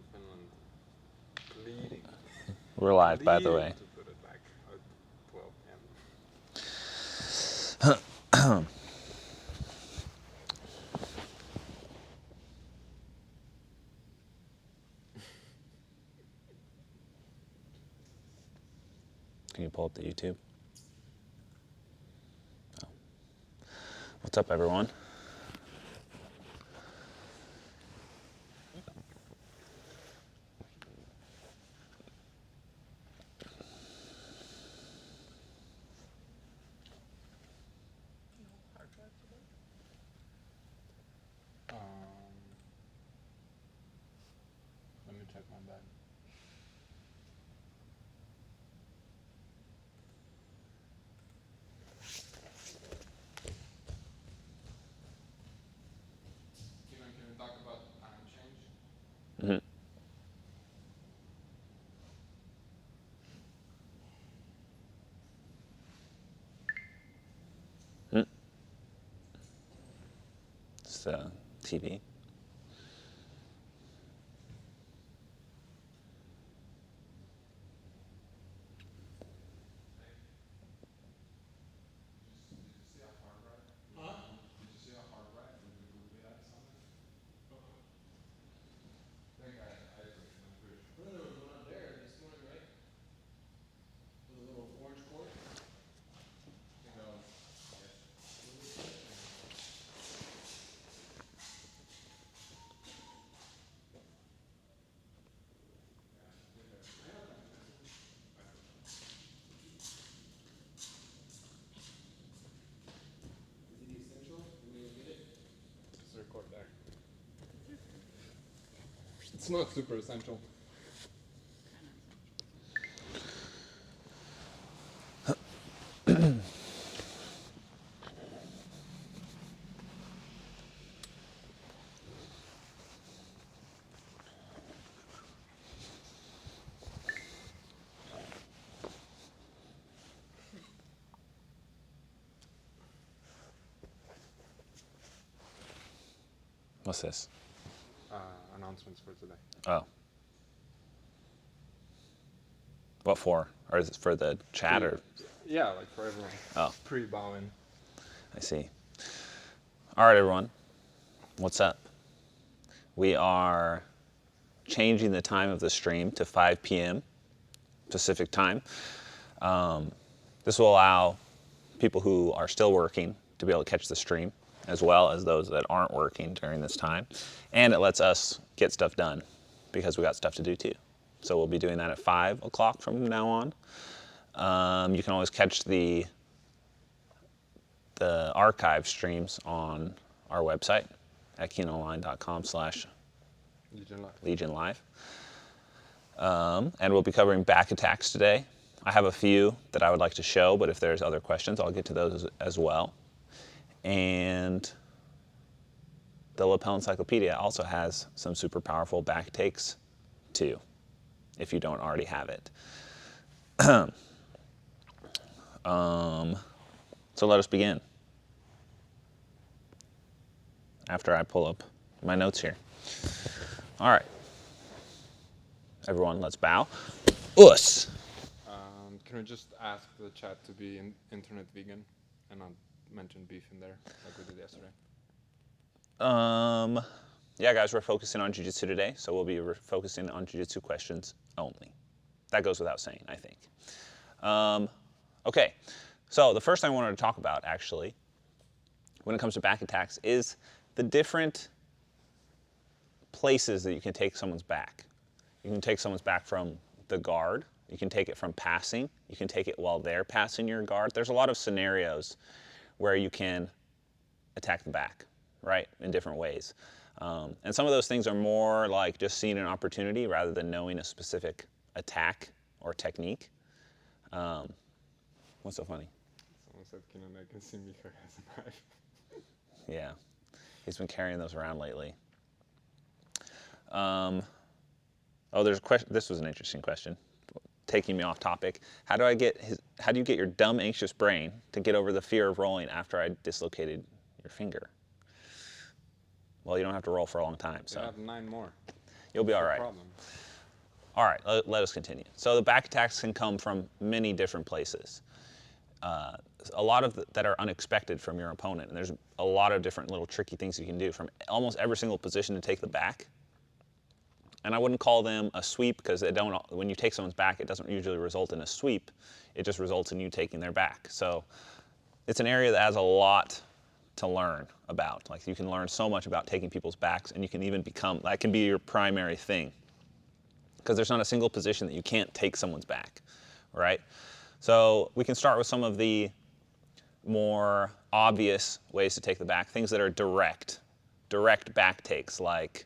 in Finland pleading, We're live, by the pleading way. to put it back at 12 p.m. Can you pull up the YouTube? Oh. What's up, everyone? Let me check my bag. Can we talk about time change? Mm-hmm. It's TV. Just record there. It's not super essential. What's this? Announcements for today. Oh. What for? Or is it for the chat or? Yeah, like for everyone. Oh, Pre-bowing. I see. All right, everyone. What's up? We are changing the time of the stream to 5 p.m. Pacific time. This will allow people who are still working to be able to catch the stream, as well as those that aren't working during this time. And it lets us get stuff done because we got stuff to do too. So we'll be doing that at 5 o'clock from now on. You can always catch the archive streams on our website at keenonline.com/Legion Live. And we'll be covering back attacks today. I have a few that I would like to show, but if there's other questions, I'll get to those as well. And the Lapel Encyclopedia also has some super powerful back takes too, if you don't already have it. So let us begin. After I pull up my notes here. All right. Everyone, let's bow. Us. Can we just ask the chat to be internet vegan and not mention beef in there like we did yesterday? Yeah, guys, we're focusing on jiu-jitsu today, so we'll be focusing on jiu-jitsu questions only. That goes without saying, I think. Okay, so the first thing I wanted to talk about, actually, when it comes to back attacks, is the different places that you can take someone's back. You can take someone's back from the guard. You can take it from passing. You can take it while they're passing your guard. There's a lot of scenarios where you can attack the back, right, in different ways. And some of those things are more like just seeing an opportunity rather than knowing a specific attack or technique. What's so funny? Someone said Keenan, I can see Mika has a knife. Yeah, he's been carrying those around lately. There's a question. This was an interesting question. Taking me off topic. How do you get your dumb, anxious brain to get over the fear of rolling after I dislocated your finger? Well, you don't have to roll for a long time. So you have 9 more. You'll be all No right. problem. All right, let us continue. So the back attacks can come from many different places. A lot of that are unexpected from your opponent, and there's a lot of different little tricky things you can do from almost every single position to take the back. And I wouldn't call them a sweep because they don't. When you take someone's back, it doesn't usually result in a sweep. It just results in you taking their back. So it's an area that has a lot to learn about. Like you can learn so much about taking people's backs, and you can even become, that can be your primary thing. Because there's not a single position that you can't take someone's back, right? So we can start with some of the more obvious ways to take the back, things that are direct back takes, like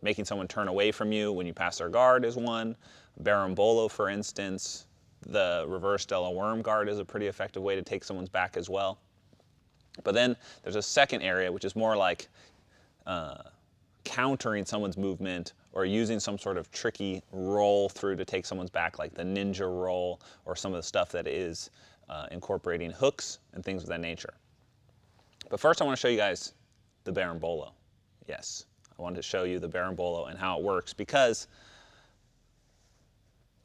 making someone turn away from you when you pass their guard is one. Berimbolo, for instance, the reverse Della Worm guard is a pretty effective way to take someone's back as well. But then there's a second area, which is more like countering someone's movement or using some sort of tricky roll through to take someone's back, like the ninja roll or some of the stuff that is incorporating hooks and things of that nature. But first I want to show you guys the Berimbolo. Yes, I wanted to show you the Berimbolo and how it works because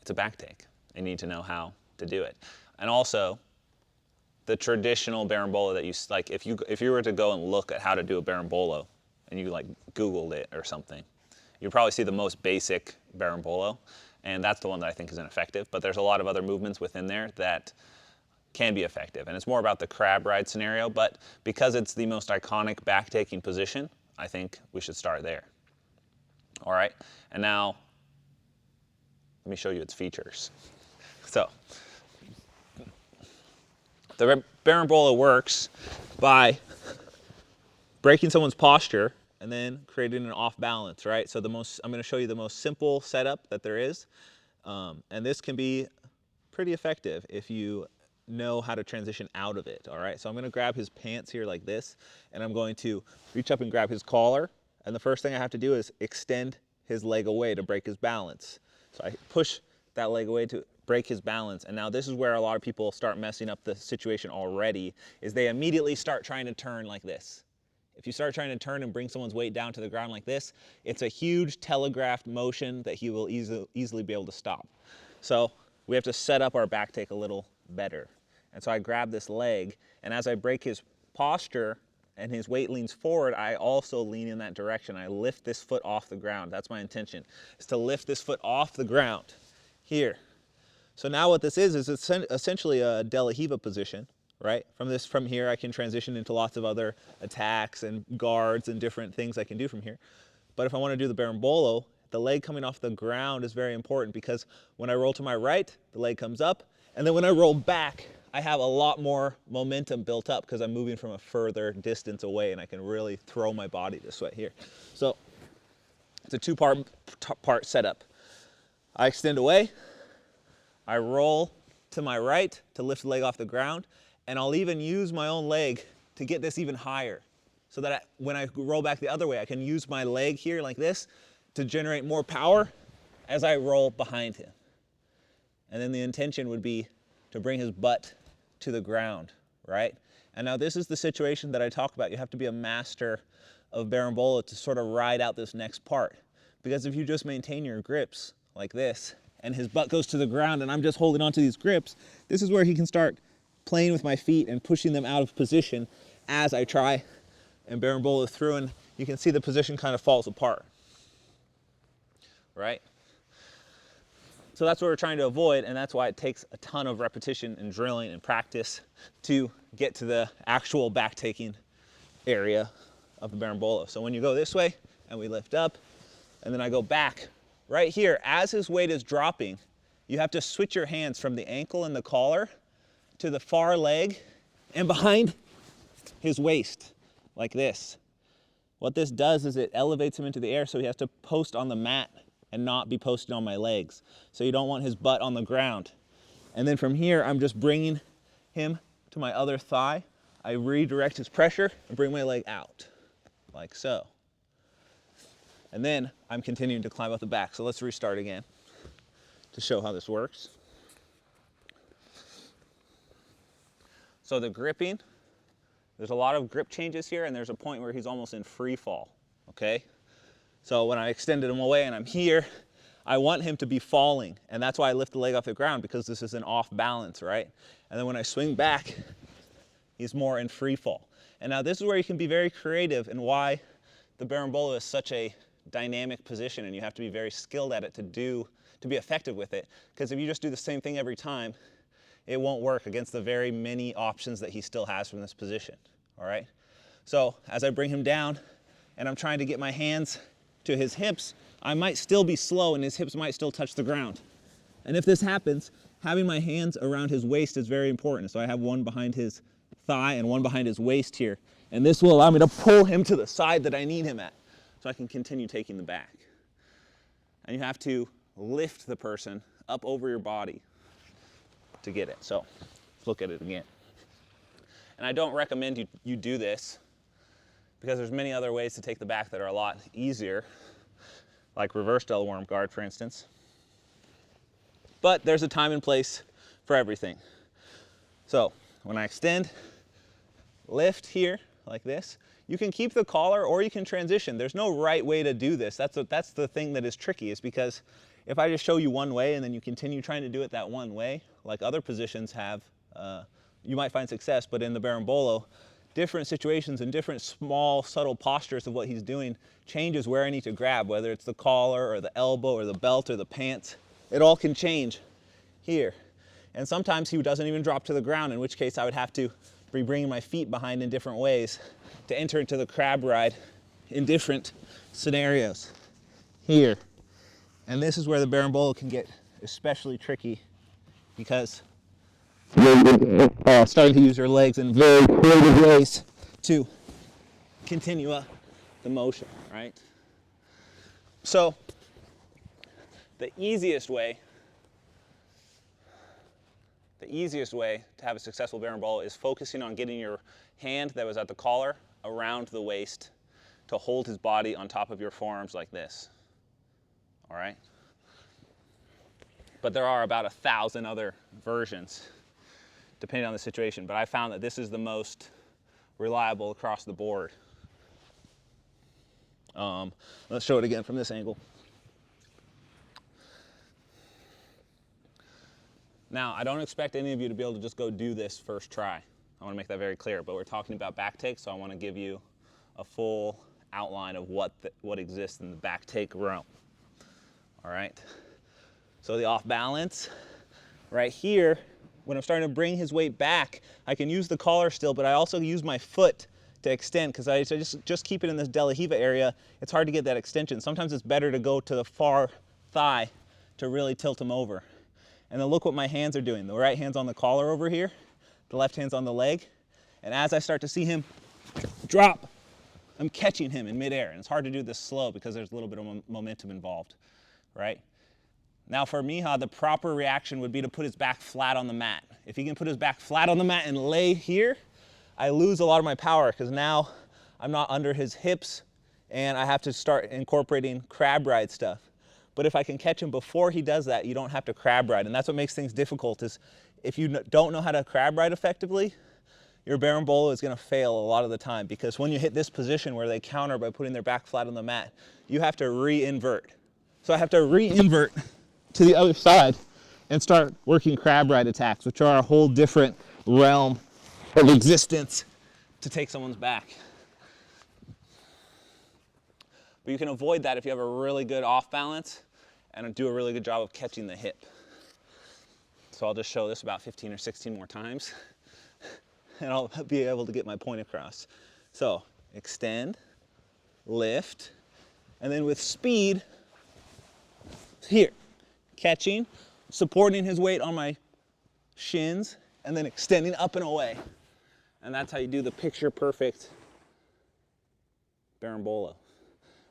it's a back take. You need to know how to do it. And also, the traditional Berimbolo that you, like if you were to go and look at how to do a Berimbolo and you like Googled it or something, you'd probably see the most basic Berimbolo, and that's the one that I think is ineffective. But there's a lot of other movements within there that can be effective, and it's more about the crab ride scenario, but because it's the most iconic back-taking position, I think we should start there. All right, and now let me show you its features. So, the Berimbolo works by breaking someone's posture and then creating an off balance, right? So I'm going to show you the most simple setup that there is, and this can be pretty effective if you know how to transition out of it, all right? So I'm going to grab his pants here like this, and I'm going to reach up and grab his collar, and the first thing I have to do is extend his leg away to break his balance. So I push that leg away to break his balance, and now this is where a lot of people start messing up the situation already, is they immediately start trying to turn like this. If you start trying to turn and bring someone's weight down to the ground like this, it's a huge telegraphed motion that he will easily be able to stop. So we have to set up our back take a little better. And so I grab this leg, and as I break his posture and his weight leans forward, I also lean in that direction. I lift this foot off the ground. That's my intention, is to lift this foot off the ground here. So now what this is it's essentially a De La Riva position, right? From here, I can transition into lots of other attacks and guards and different things I can do from here. But if I want to do the Berimbolo, the leg coming off the ground is very important because when I roll to my right, the leg comes up, and then when I roll back, I have a lot more momentum built up because I'm moving from a further distance away, and I can really throw my body this way here. So it's a two-part setup. I extend away, I roll to my right to lift the leg off the ground, and I'll even use my own leg to get this even higher so that when I roll back the other way, I can use my leg here like this to generate more power as I roll behind him. And then the intention would be to bring his butt to the ground, right? And now this is the situation that I talk about. You have to be a master of Berimbolo to sort of ride out this next part. Because if you just maintain your grips like this, and his butt goes to the ground and I'm just holding onto these grips, this is where he can start playing with my feet and pushing them out of position as I try and Berimbolo through, and you can see the position kind of falls apart, right? So that's what we're trying to avoid, and that's why it takes a ton of repetition and drilling and practice to get to the actual back-taking area of the Berimbolo. So when you go this way and we lift up, and then I go back, right here, as his weight is dropping, you have to switch your hands from the ankle and the collar to the far leg and behind his waist, like this. What this does is it elevates him into the air, so he has to post on the mat and not be posted on my legs. So you don't want his butt on the ground. And then from here, I'm just bringing him to my other thigh. I redirect his pressure and bring my leg out, like so. And then I'm continuing to climb up the back. So let's restart again to show how this works. So the gripping, there's a lot of grip changes here, and there's a point where he's almost in free fall, okay? So when I extended him away and I'm here, I want him to be falling, and that's why I lift the leg off the ground, because this is an off balance, right? And then when I swing back, he's more in free fall. And now this is where you can be very creative, and why the berimbolo is such a dynamic position, and you have to be very skilled at it to be effective with it. Because if you just do the same thing every time, it won't work against the very many options that he still has from this position, all right? So as I bring him down and I'm trying to get my hands to his hips, I might still be slow and his hips might still touch the ground. And if this happens, having my hands around his waist is very important. So I have one behind his thigh and one behind his waist here. And this will allow me to pull him to the side that I need him at, so I can continue taking the back. And you have to lift the person up over your body to get it. So let's look at it again. And I don't recommend you do this, because there's many other ways to take the back that are a lot easier, like reverse Del Worm guard, for instance. But there's a time and place for everything. So when I extend, lift here like this, you can keep the collar or you can transition. There's no right way to do this. That's the thing that is tricky, is because if I just show you one way and then you continue trying to do it that one way, like other positions have, you might find success, but in the berimbolo, different situations and different small, subtle postures of what he's doing changes where I need to grab, whether it's the collar or the elbow or the belt or the pants. It all can change here. And sometimes he doesn't even drop to the ground, in which case I would have to be bringing my feet behind in different ways to enter into the crab ride in different scenarios here. And this is where the berimbolo can get especially tricky, because you're starting to use your legs in very creative ways to continue the motion, right? So the easiest way to have a successful berimbolo is focusing on getting your hand that was at the collar around the waist to hold his body on top of your forearms like this, all right? But there are about 1,000 other versions depending on the situation, but I found that this is the most reliable across the board. Let's show it again from this angle. Now, I don't expect any of you to be able to just go do this first try. I want to make that very clear, but we're talking about back take, so I want to give you a full outline of what exists in the back take realm. All right? So the off balance, right here, when I'm starting to bring his weight back, I can use the collar still, but I also use my foot to extend, because I just keep it in this De La Riva area. It's hard to get that extension. Sometimes it's better to go to the far thigh to really tilt him over. And then look what my hands are doing. The right hand's on the collar over here, the left hand's on the leg. And as I start to see him drop, I'm catching him in midair. And it's hard to do this slow because there's a little bit of momentum involved, right? Now for Miha, the proper reaction would be to put his back flat on the mat. If he can put his back flat on the mat and lay here, I lose a lot of my power, because now I'm not under his hips and I have to start incorporating crab ride stuff. But if I can catch him before he does that, you don't have to crab ride. And that's what makes things difficult, is if you don't know how to crab ride effectively, your berimbolo is going to fail a lot of the time, because when you hit this position where they counter by putting their back flat on the mat, you have to re-invert. So I have to re-invert to the other side and start working crab ride attacks, which are a whole different realm of existence to take someone's back. But you can avoid that if you have a really good off balance and do a really good job of catching the hip. So I'll just show this about 15 or 16 more times and I'll be able to get my point across. So extend, lift, and then with speed, here, catching, supporting his weight on my shins, and then extending up and away. And that's how you do the picture perfect berimbolo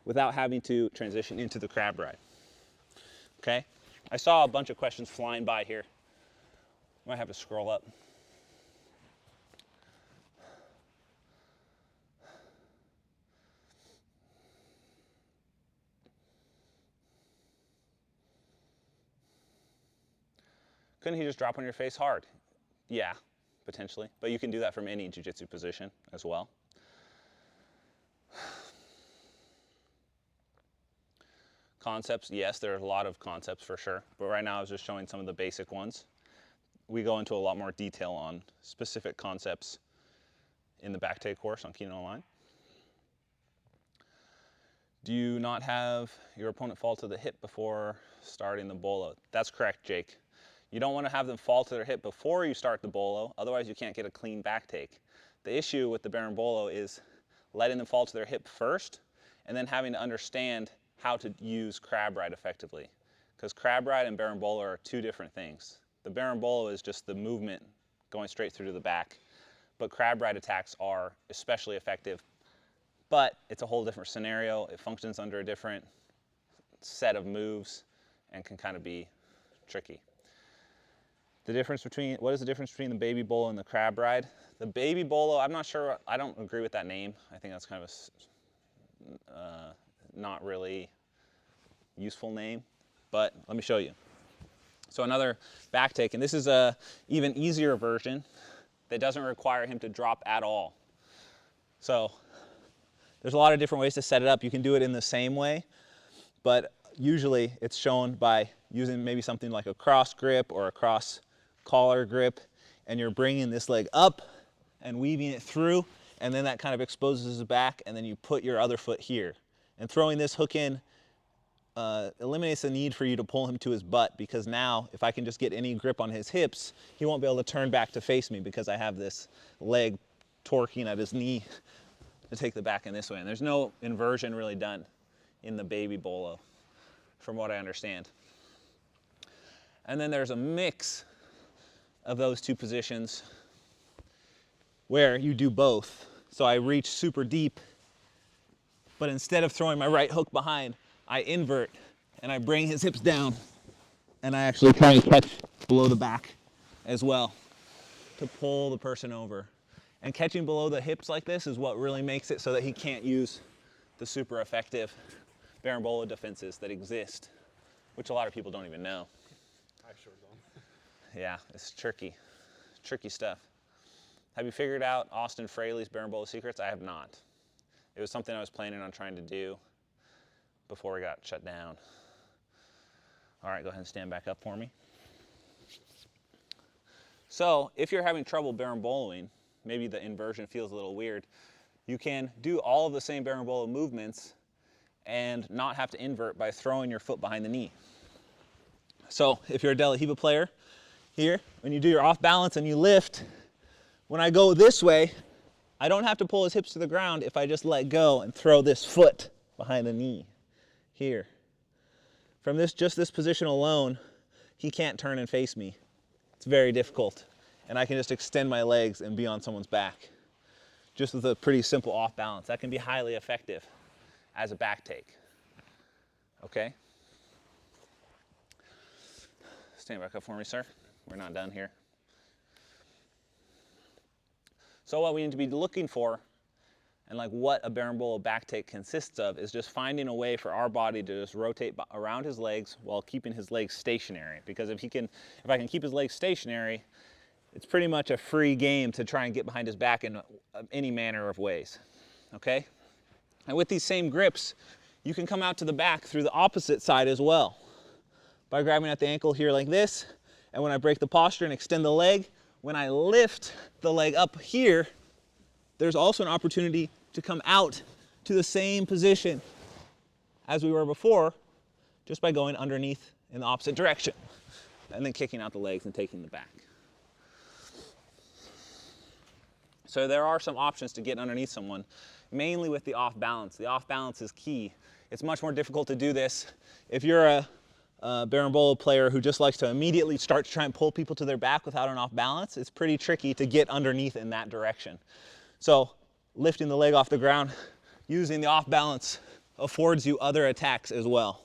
without having to transition into the crab ride. Okay? I saw a bunch of questions flying by here. Might have to scroll up. Couldn't he just drop on your face hard? Yeah, potentially. But you can do that from any jiu-jitsu position as well. concepts, yes, there's a lot of concepts for sure, but right now I was just showing some of the basic ones. We go into a lot more detail on specific concepts in the back take course on Keenan Online. Do you not have your opponent fall to the hip before starting the bolo? That's correct, Jake. You don't want to have them fall to their hip before you start the bolo, otherwise you can't get a clean back take. The issue with the berimbolo is letting them fall to their hip first and then having to understand how to use crab ride effectively. Because crab ride and berimbolo are two different things. The berimbolo is just the movement going straight through to the back, but crab ride attacks are especially effective, but it's a whole different scenario. It functions under a different set of moves and can kind of be tricky. What is the difference between the baby bolo and the crab ride? The baby bolo, I'm not sure, I don't agree with that name. I think that's kind of a not really useful name, but let me show you. So another back take, and this is a even easier version that doesn't require him to drop at all. So there's a lot of different ways to set it up. You can do it in the same way, but usually it's shown by using maybe something like a cross grip or a cross collar grip, and you're bringing this leg up and weaving it through, and then that kind of exposes the back, and then you put your other foot here. And throwing this hook in eliminates the need for you to pull him to his butt, because now if I can just get any grip on his hips, he won't be able to turn back to face me because I have this leg torquing at his knee to take the back in this way. And there's no inversion really done in the baby bolo, from what I understand. And then there's a mix of those two positions where you do both. So I reach super deep, but instead of throwing my right hook behind, I invert and I bring his hips down, and I actually try and catch below the back as well to pull the person over. And catching below the hips like this is what really makes it so that he can't use the super effective berimbolo defenses that exist, which a lot of people don't even know. I sure don't. Yeah, it's tricky stuff. Have you figured out Austin Fraley's berimbolo secrets? I have not. It was something I was planning on trying to do before we got shut down. All right, go ahead and stand back up for me. So if you're having trouble berimboloing, maybe the inversion feels a little weird, you can do all of the same berimbolo movements and not have to invert by throwing your foot behind the knee. So if you're a De La Riva player, here, when you do your off balance and you lift, when I go this way, I don't have to pull his hips to the ground if I just let go and throw this foot behind the knee here. From just this position alone, he can't turn and face me. It's very difficult. And I can just extend my legs and be on someone's back. Just with a pretty simple off balance. That can be highly effective as a back take. Okay? Stand back up for me, sir. We're not done here. So what we need to be looking for, and like what a berimbolo back take consists of, is just finding a way for our body to just rotate around his legs while keeping his legs stationary. Because if I can keep his legs stationary, it's pretty much a free game to try and get behind his back in any manner of ways. Okay? And with these same grips, you can come out to the back through the opposite side as well. By grabbing at the ankle here like this, and when I break the posture and extend the leg, when I lift the leg up here, there's also an opportunity to come out to the same position as we were before, just by going underneath in the opposite direction, and then kicking out the legs and taking the back. So there are some options to get underneath someone, mainly with the off balance. The off balance is key. It's much more difficult to do this if you're a berimbolo player who just likes to immediately start to try and pull people to their back without an off balance. It's pretty tricky to get underneath in that direction. So lifting the leg off the ground, using the off balance affords you other attacks as well,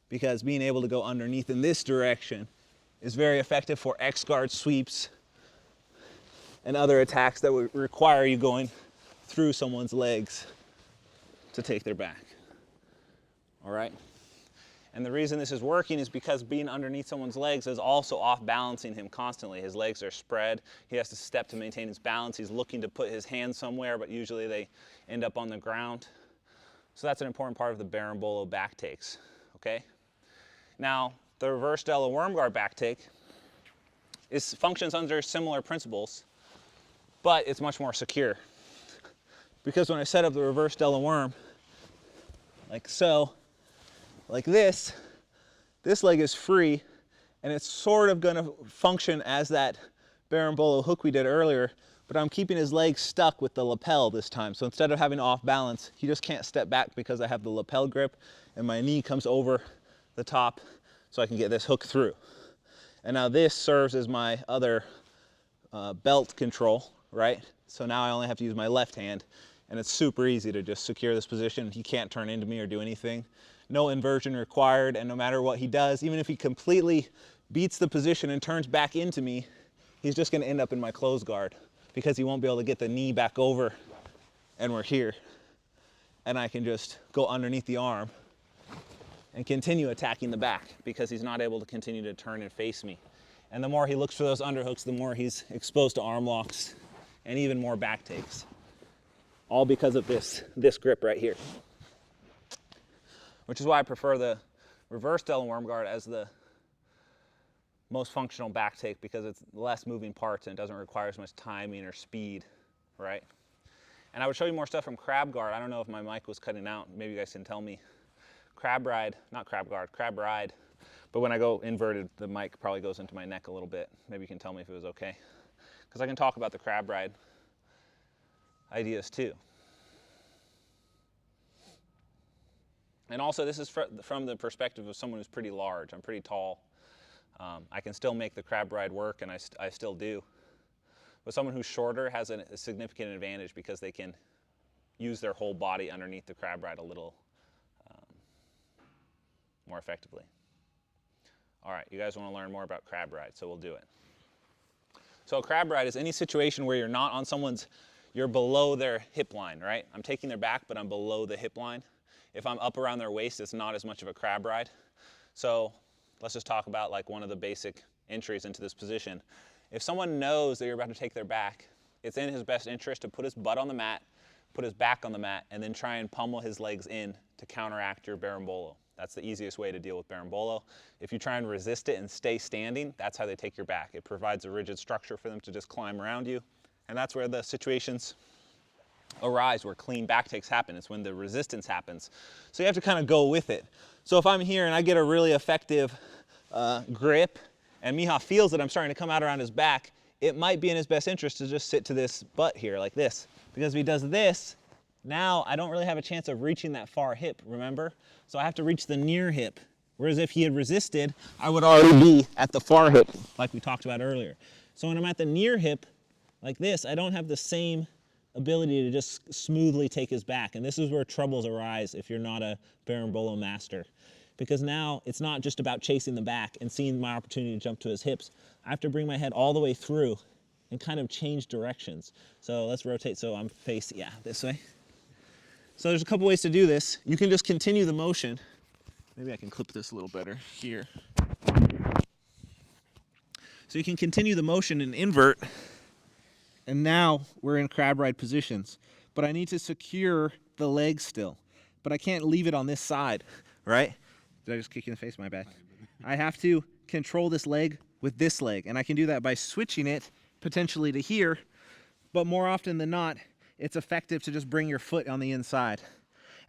because being able to go underneath in this direction is very effective for X guard sweeps and other attacks that would require you going through someone's legs to take their back. All right? And the reason this is working is because being underneath someone's legs is also off balancing him constantly. His legs are spread. He has to step to maintain his balance. He's looking to put his hands somewhere, but usually they end up on the ground. So that's an important part of the berimbolo back takes. okay? Now, the reverse Della worm guard back take functions under similar principles, but it's much more secure. Because when I set up the reverse Della worm, like so, like this leg is free, and it's sort of gonna function as that berimbolo hook we did earlier, but I'm keeping his leg stuck with the lapel this time. So instead of having off balance, he just can't step back because I have the lapel grip, and my knee comes over the top so I can get this hook through. And now this serves as my other belt control, right? So now I only have to use my left hand, and it's super easy to just secure this position. He can't turn into me or do anything. No inversion required, and no matter what he does, even if he completely beats the position and turns back into me, he's just gonna end up in my close guard because he won't be able to get the knee back over, and we're here. And I can just go underneath the arm and continue attacking the back because he's not able to continue to turn and face me. And the more he looks for those underhooks, the more he's exposed to arm locks and even more back takes. All because of this grip right here. Which is why I prefer the reverse Della worm guard as the most functional back take, because it's less moving parts and it doesn't require as much timing or speed, right? And I would show you more stuff from crab guard. I don't know if my mic was cutting out. Maybe you guys can tell me. Crab ride, not crab guard, crab ride. But when I go inverted, the mic probably goes into my neck a little bit. Maybe you can tell me if it was okay. Because I can talk about the crab ride ideas too. And also this is from the perspective of someone who's pretty large. I'm pretty tall. I can still make the crab ride work, and I still do. But someone who's shorter has a significant advantage because they can use their whole body underneath the crab ride a little more effectively. All right, you guys want to learn more about crab ride, so we'll do it. So a crab ride is any situation where you're not on someone's, you're below their hip line, right? I'm taking their back, but I'm below the hip line. If I'm up around their waist, it's not as much of a crab ride. So let's just talk about like one of the basic entries into this position. If someone knows that you're about to take their back, it's in his best interest to put his butt on the mat, put his back on the mat, and then try and pummel his legs in to counteract your berimbolo. That's the easiest way to deal with berimbolo. If you try and resist it and stay standing, that's how they take your back. It provides a rigid structure for them to just climb around you. And that's where the situations arise where clean back takes happen. It's when the resistance happens. So you have to kind of go with it. So if I'm here and I get a really effective grip and Miha feels that I'm starting to come out around his back, it might be in his best interest to just sit to this butt here like this. Because if he does this, now I don't really have a chance of reaching that far hip, remember? So I have to reach the near hip. Whereas if he had resisted, I would already be at the far hip, like we talked about earlier. So when I'm at the near hip, like this, I don't have the same ability to just smoothly take his back. And this is where troubles arise if you're not a berimbolo master. Because now it's not just about chasing the back and seeing my opportunity to jump to his hips. I have to bring my head all the way through and kind of change directions. So let's rotate so I'm facing, yeah, this way. So there's a couple ways to do this. You can just continue the motion. Maybe I can clip this a little better here. So you can continue the motion and invert. And now we're in crab ride positions. But I need to secure the leg still. But I can't leave it on this side, right? Did I just kick you in the face? My bad. I have to control this leg with this leg. And I can do that by switching it potentially to here. But more often than not, it's effective to just bring your foot on the inside.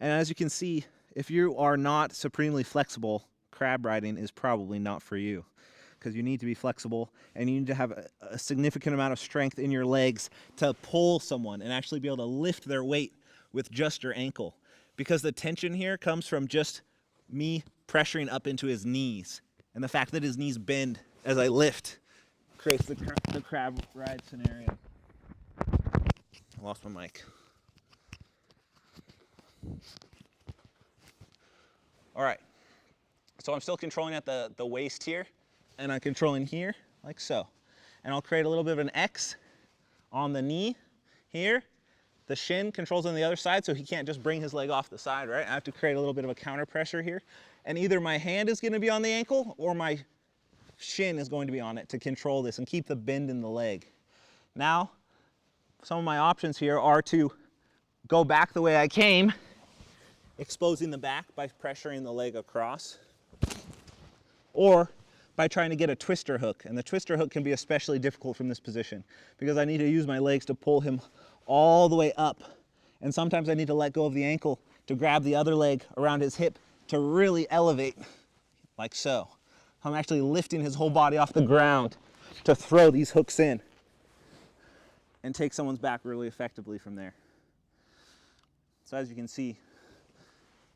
And as you can see, if you are not supremely flexible, crab riding is probably not for you. Because you need to be flexible and you need to have a significant amount of strength in your legs to pull someone and actually be able to lift their weight with just your ankle. Because the tension here comes from just me pressuring up into his knees. And the fact that his knees bend as I lift creates the crab ride scenario. I lost my mic. All right. So I'm still controlling at the waist here. And I'm controlling here, like so. And I'll create a little bit of an X on the knee here. The shin controls on the other side, so he can't just bring his leg off the side, right? I have to create a little bit of a counter pressure here. And either my hand is going to be on the ankle or my shin is going to be on it to control this and keep the bend in the leg. Now, some of my options here are to go back the way I came exposing the back by pressuring the leg across, or by trying to get a twister hook. And the twister hook can be especially difficult from this position because I need to use my legs to pull him all the way up. And sometimes I need to let go of the ankle to grab the other leg around his hip to really elevate, like so. I'm actually lifting his whole body off the ground to throw these hooks in and take someone's back really effectively from there. So as you can see,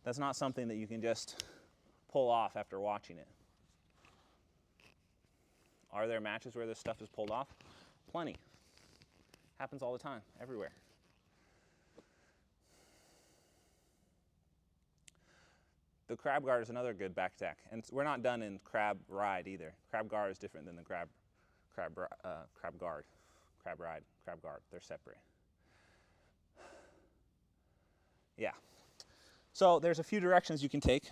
that's not something that you can just pull off after watching it. Are there matches where this stuff is pulled off? Plenty. Happens all the time, everywhere. The crab guard is another good back attack, and we're not done in crab ride either. Crab guard is different than the crab guard, crab ride, crab guard. They're separate. Yeah. So there's a few directions you can take.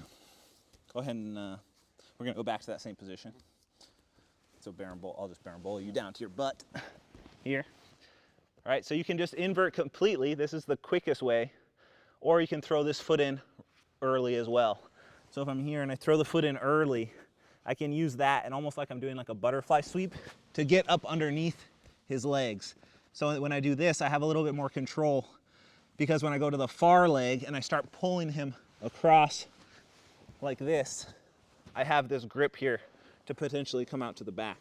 Go ahead and we're gonna go back to that same position. So I'll just berimbolo you down to your butt here. All right, so you can just invert completely. This is the quickest way, or you can throw this foot in early as well. So if I'm here and I throw the foot in early, I can use that and almost like I'm doing like a butterfly sweep to get up underneath his legs. So when I do this, I have a little bit more control, because when I go to the far leg and I start pulling him across like this, I have this grip here to potentially come out to the back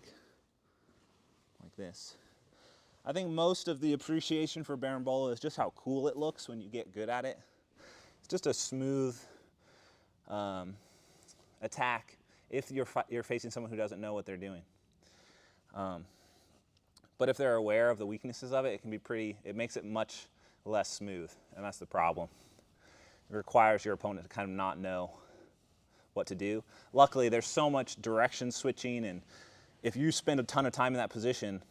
like this. I think most of the appreciation for berimbolo is just how cool it looks when you get good at it. It's just a smooth attack if you're facing someone who doesn't know what they're doing. But if they're aware of the weaknesses of it, it makes it much less smooth, and that's the problem. It requires your opponent to kind of not know what to do. Luckily, there's so much direction switching, and if you spend a ton of time in that position,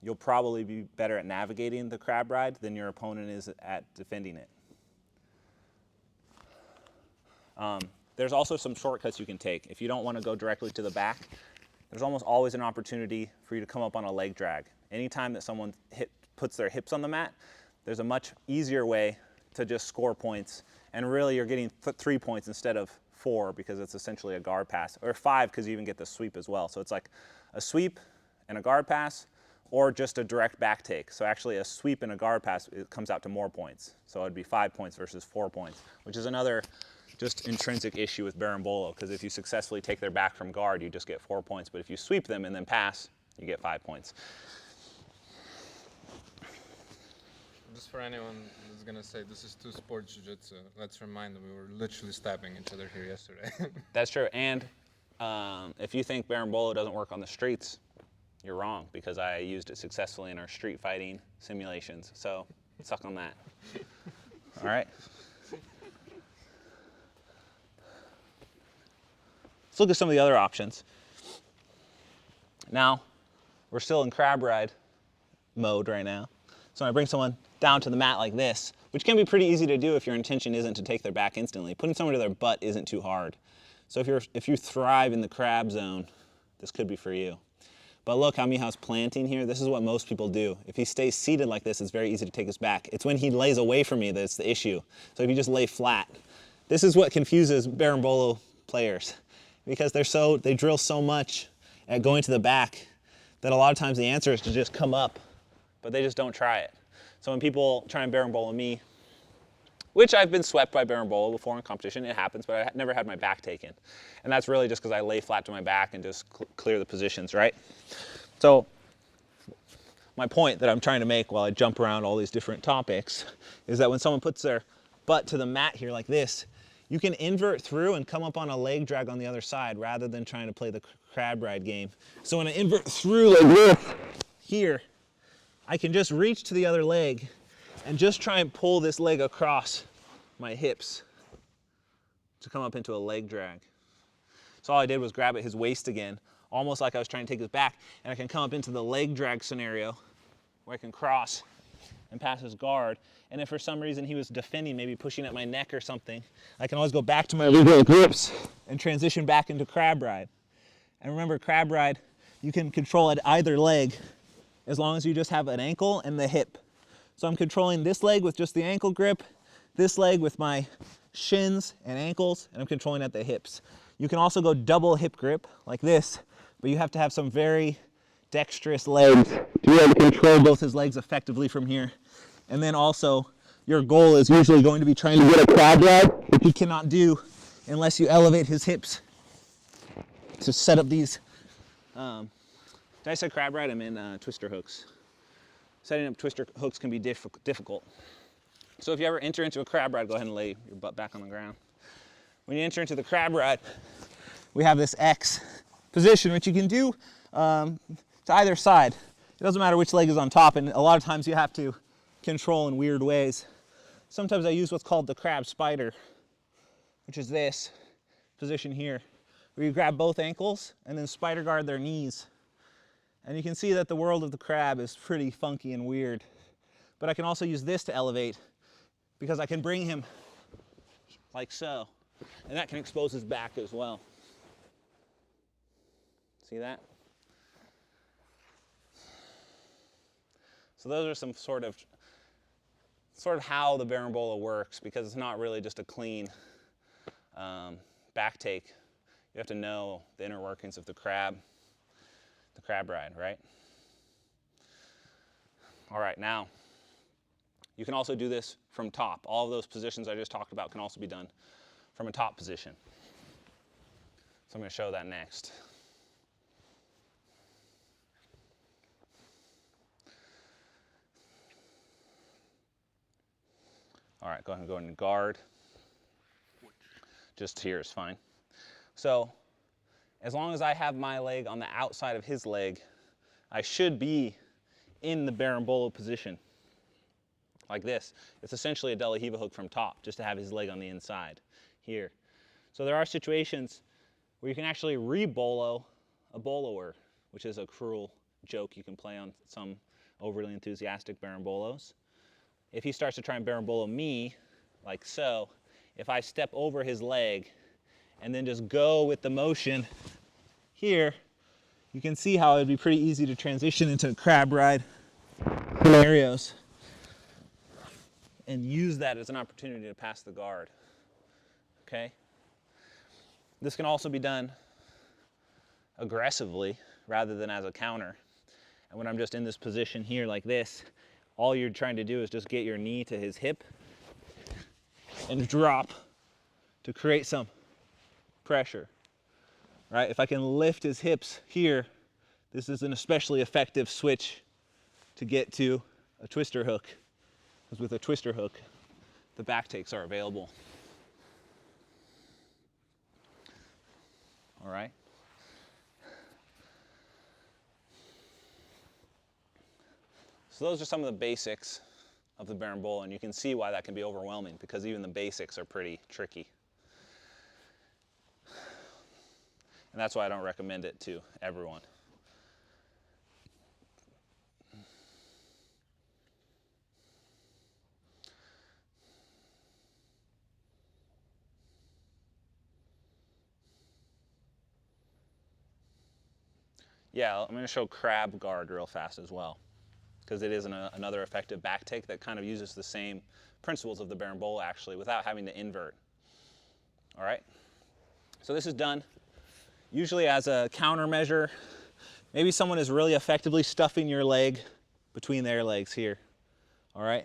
you'll probably be better at navigating the crab ride than your opponent is at defending it. There's also some shortcuts you can take. If you don't want to go directly to the back, there's almost always an opportunity for you to come up on a leg drag. Anytime that someone puts their hips on the mat, there's a much easier way to just score points, and really you're getting 3 points instead of 4 because it's essentially a guard pass, or 5 because you even get the sweep as well. So it's like a sweep and a guard pass, or just a direct back take. So actually a sweep and a guard pass, it comes out to more points. So it'd be 5 points versus 4 points, which is another just intrinsic issue with berimbolo, because if you successfully take their back from guard, you just get 4 points, but if you sweep them and then pass, you get 5 points. Just for anyone who's gonna say this is two sport jiu-jitsu, let's remind them we were literally stabbing each other here yesterday. That's true, and if you think berimbolo doesn't work on the streets, you're wrong, because I used it successfully in our street fighting simulations, so suck on that. All right? Let's look at some of the other options. Now, we're still in crab ride mode right now. So when I bring someone down to the mat like this, which can be pretty easy to do if your intention isn't to take their back instantly. Putting someone to their butt isn't too hard. So if you thrive in the crab zone, this could be for you. But look how Mihai's planting here. This is what most people do. If he stays seated like this, it's very easy to take his back. It's when he lays away from me that's the issue. So if you just lay flat, this is what confuses berimbolo players, because they drill so much at going to the back that a lot of times the answer is to just come up, but they just don't try it. So when people try and berimbolo me, which I've been swept by berimbolo before in competition, it happens, but I never had my back taken. And that's really just because I lay flat to my back and just clear the positions, right? So my point that I'm trying to make while I jump around all these different topics is that when someone puts their butt to the mat here like this, you can invert through and come up on a leg drag on the other side rather than trying to play the crab ride game. So when I invert through like this here, I can just reach to the other leg and just try and pull this leg across my hips to come up into a leg drag. So all I did was grab at his waist again, almost like I was trying to take his back, and I can come up into the leg drag scenario where I can cross and pass his guard. And if for some reason he was defending, maybe pushing at my neck or something, I can always go back to my original grips and transition back into crab ride. And remember, crab ride, you can control at either leg as long as you just have an ankle and the hip. So I'm controlling this leg with just the ankle grip, this leg with my shins and ankles, and I'm controlling at the hips. You can also go double hip grip like this, but you have to have some very dexterous legs to be able to control both his legs effectively from here. And then also, your goal is usually going to be trying to get a crab ride, which you cannot do unless you elevate his hips to set up these. Did I say crab ride? I mean twister hooks. Setting up twister hooks can be difficult. So if you ever enter into a crab ride, go ahead and lay your butt back on the ground. When you enter into the crab ride, we have this X position, which you can do to either side. It doesn't matter which leg is on top, and a lot of times you have to control in weird ways. Sometimes I use what's called the crab spider, which is this position here, where you grab both ankles and then spider guard their knees. And you can see that the world of the crab is pretty funky and weird. But I can also use this to elevate, because I can bring him like so. And that can expose his back as well. See that? So those are some sort of how the berimbolo works, because it's not really just a clean back take. You have to know the inner workings of the crab ride, right? All right, now, you can also do this from top. All of those positions I just talked about can also be done from a top position. So I'm going to show that next. All right, go ahead and go into guard. Just here is fine. So as long as I have my leg on the outside of his leg, I should be in the berimbolo position, like this. It's essentially a De La Riva hook from top, just to have his leg on the inside here. So there are situations where you can actually re-bolo a boloer, which is a cruel joke you can play on some overly enthusiastic berimbolos. If he starts to try and berimbolo me, like so, if I step over his leg and then just go with the motion here, you can see how it'd be pretty easy to transition into crab ride scenarios and use that as an opportunity to pass the guard. Okay? This can also be done aggressively rather than as a counter. And when I'm just in this position here like this, all you're trying to do is just get your knee to his hip and drop to create some pressure. Right? If I can lift his hips here, this is an especially effective switch to get to a twister hook, because with a twister hook, the back takes are available. All right? So those are some of the basics of the berimbolo, and you can see why that can be overwhelming, because even the basics are pretty tricky. And that's why I don't recommend it to everyone. Yeah, I'm going to show crab guard real fast as well, because it is another effective back take that kind of uses the same principles of the berimbolo actually, without having to invert. All right? So this is done usually as a countermeasure. Maybe someone is really effectively stuffing your leg between their legs here. All right?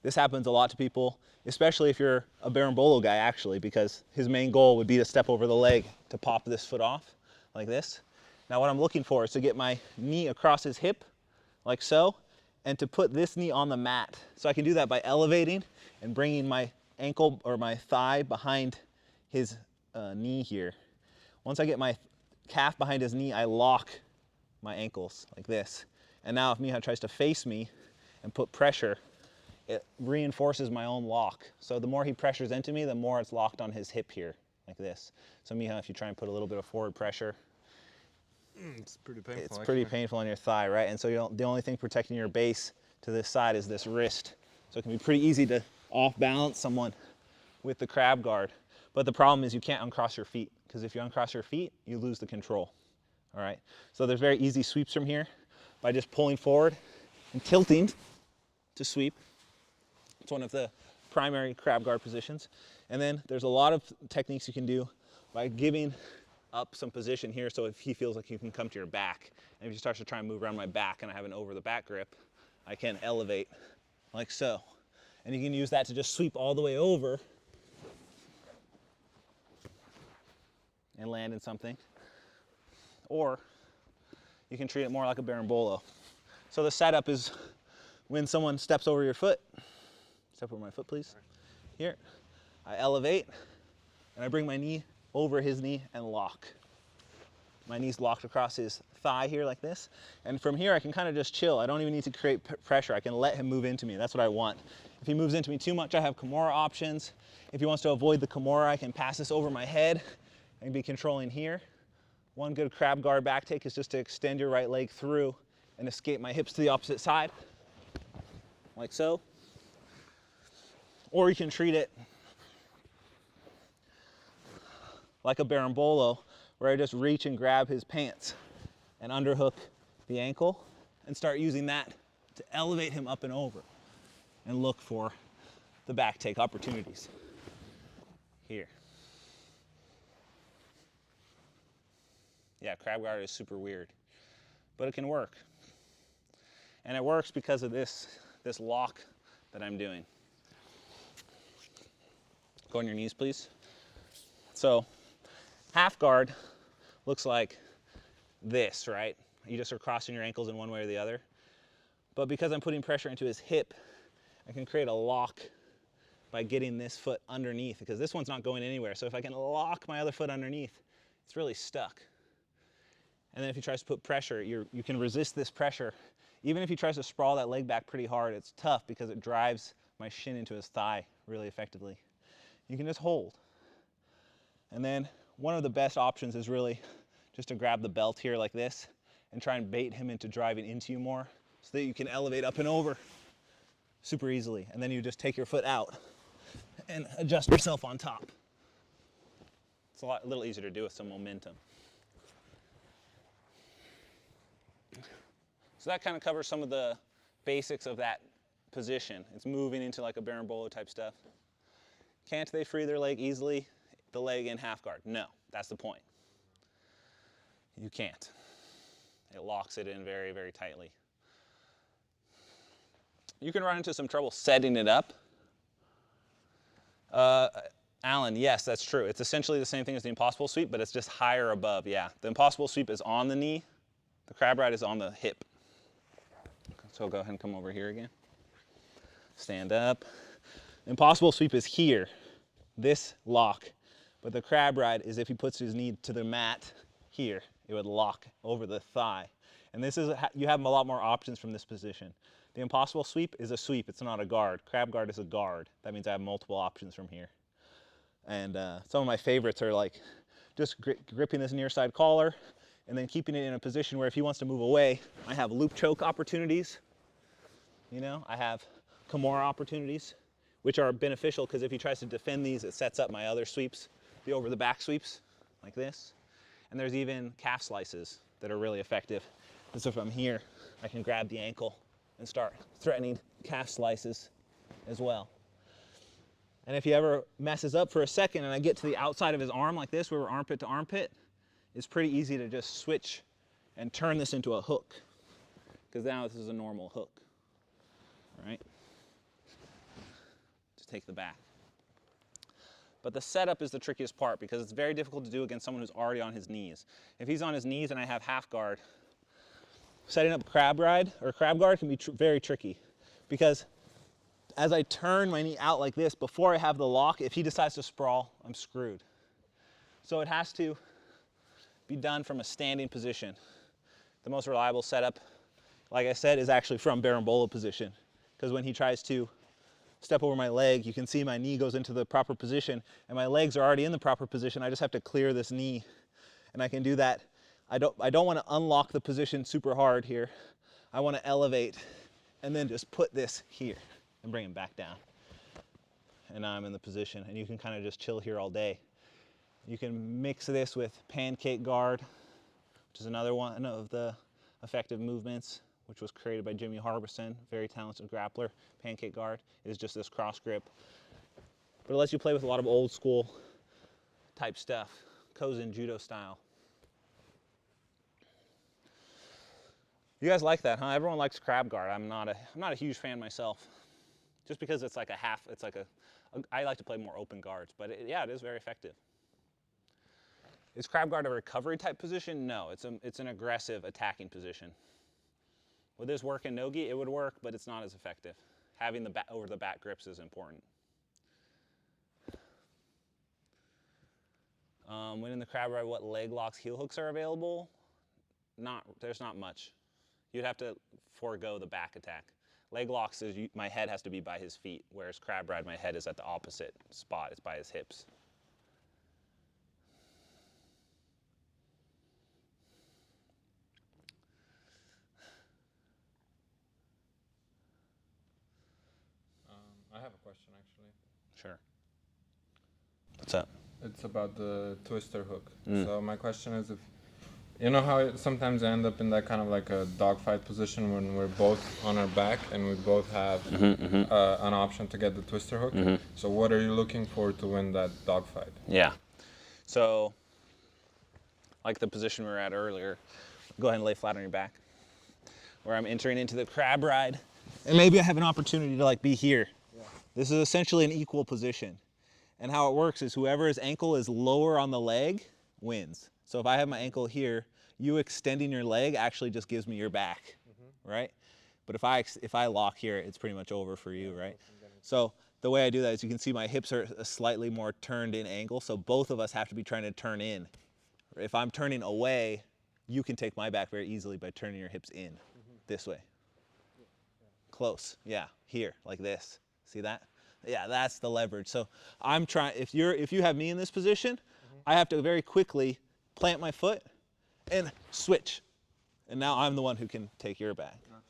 This happens a lot to people, especially if you're a berimbolo guy actually, because his main goal would be to step over the leg to pop this foot off like this. Now what I'm looking for is to get my knee across his hip like so, and to put this knee on the mat. So I can do that by elevating and bringing my ankle or my thigh behind his knee here. Once I get my calf behind his knee, I lock my ankles like this. And now if Miha tries to face me and put pressure, it reinforces my own lock. So the more he pressures into me, the more it's locked on his hip here, like this. So Miha, if you try and put a little bit of forward pressure, it's pretty painful. it's pretty painful on your thigh, right? And so the only thing protecting your base to this side is this wrist. So it can be pretty easy to off-balance someone with the crab guard. But the problem is you can't uncross your feet, because if you uncross your feet, you lose the control. All right? So there's very easy sweeps from here by just pulling forward and tilting to sweep. It's one of the primary crab guard positions. And then there's a lot of techniques you can do by giving up some position here, so if he feels like he can come to your back, and if he starts to try and move around my back and I have an over the back grip, I can elevate like so. And you can use that to just sweep all the way over and land in something. Or you can treat it more like a berimbolo. So the setup is when someone steps over your foot, step over my foot please, here, I elevate and I bring my knee over his knee and lock. My knee's locked across his thigh here like this. And from here I can kind of just chill. I don't even need to create pressure. I can let him move into me. That's what I want. If he moves into me too much, I have Kimura options. If he wants to avoid the Kimura, I can pass this over my head and be controlling here. One good crab guard back take is just to extend your right leg through and escape my hips to the opposite side, like so. Or you can treat it like a berimbolo, where I just reach and grab his pants and underhook the ankle and start using that to elevate him up and over and look for the back take opportunities. Here. Yeah, crab guard is super weird, but it can work. And it works because of this lock that I'm doing. Go on your knees, please. So, half guard looks like this, right? You just are crossing your ankles in one way or the other. But because I'm putting pressure into his hip, I can create a lock by getting this foot underneath, because this one's not going anywhere. So if I can lock my other foot underneath, it's really stuck. And then if he tries to put pressure, you can resist this pressure. Even if he tries to sprawl that leg back pretty hard, it's tough because it drives my shin into his thigh really effectively. You can just hold. And then one of the best options is really just to grab the belt here like this and try and bait him into driving into you more so that you can elevate up and over super easily. And then you just take your foot out and adjust yourself on top. It's a little easier to do with some momentum. So that kind of covers some of the basics of that position. It's moving into like a berimbolo type stuff. Can't they free their leg easily? The leg in half guard? No, that's the point. You can't. It locks it in very, very tightly. You can run into some trouble setting it up. Alan, yes, that's true. It's essentially the same thing as the impossible sweep, but it's just higher above, yeah. The impossible sweep is on the knee. The crab ride is on the hip. So go ahead and come over here again. Stand up. Impossible sweep is here, this lock. But the crab ride is if he puts his knee to the mat here, it would lock over the thigh. And this is, you have a lot more options from this position. The impossible sweep is a sweep, it's not a guard. Crab guard is a guard. That means I have multiple options from here. And some of my favorites are like just gripping this near side collar and then keeping it in a position where if he wants to move away, I have loop choke opportunities. You know, I have Kimura opportunities, which are beneficial because if he tries to defend these, it sets up my other sweeps, the over the back sweeps, like this. And there's even calf slices that are really effective. And so if I'm here, I can grab the ankle and start threatening calf slices as well. And if he ever messes up for a second and I get to the outside of his arm like this, where we're armpit to armpit, it's pretty easy to just switch and turn this into a hook, because now this is a normal hook, right? Just take the back. But the setup is the trickiest part because it's very difficult to do against someone who's already on his knees. If he's on his knees and I have half guard, setting up crab ride or crab guard can be very tricky, because as I turn my knee out like this, before I have the lock, if he decides to sprawl, I'm screwed. So it has to be done from a standing position. The most reliable setup, like I said, is actually from berimbolo position, because when he tries to step over my leg, you can see my knee goes into the proper position and my legs are already in the proper position. I just have to clear this knee, and I can do that. I don't want to unlock the position super hard here. I want to elevate and then just put this here and bring him back down. And now I'm in the position, and you can kind of just chill here all day. You can mix this with pancake guard, which is another one of the effective movements, which was created by Jimmy Harbison, very talented grappler. Pancake guard is just this cross grip. But it lets you play with a lot of old school type stuff, Kozen judo style. You guys like that, huh? Everyone likes crab guard. I'm not a huge fan myself, just because it's like a half. It's like I like to play more open guards, but yeah, it is very effective. Is crab guard a recovery type position? No, it's an aggressive attacking position. Would this work in no-gi? It would work, but it's not as effective. Having the over the back grips is important. When in the crab ride, what leg locks, heel hooks are available? There's not much. You'd have to forego the back attack. Leg locks is my head has to be by his feet, whereas crab ride, my head is at the opposite spot. It's by his hips. I have a question actually. Sure. What's up? It's about the twister hook. So my question is, if you know how sometimes I end up in that kind of like a dogfight position when we're both on our back and we both have an option to get the twister hook. So what are you looking for to win that dogfight? Yeah. So, like the position we were at earlier, go ahead and lay flat on your back, where I'm entering into the crab ride, and maybe I have an opportunity to like be here. Yeah. This is essentially an equal position. And how it works is whoever's ankle is lower on the leg wins. So if I have my ankle here, you extending your leg actually just gives me your back, right? But if I lock here, it's pretty much over for you, right? So the way I do that is you can see my hips are a slightly more turned in angle, so both of us have to be trying to turn in. If I'm turning away, you can take my back very easily by turning your hips in this way. Close, yeah, here, like this. See that? Yeah, that's the leverage. So I'm trying, if you have me in this position, I have to very quickly plant my foot and switch. And now I'm the one who can take your back. Gotcha.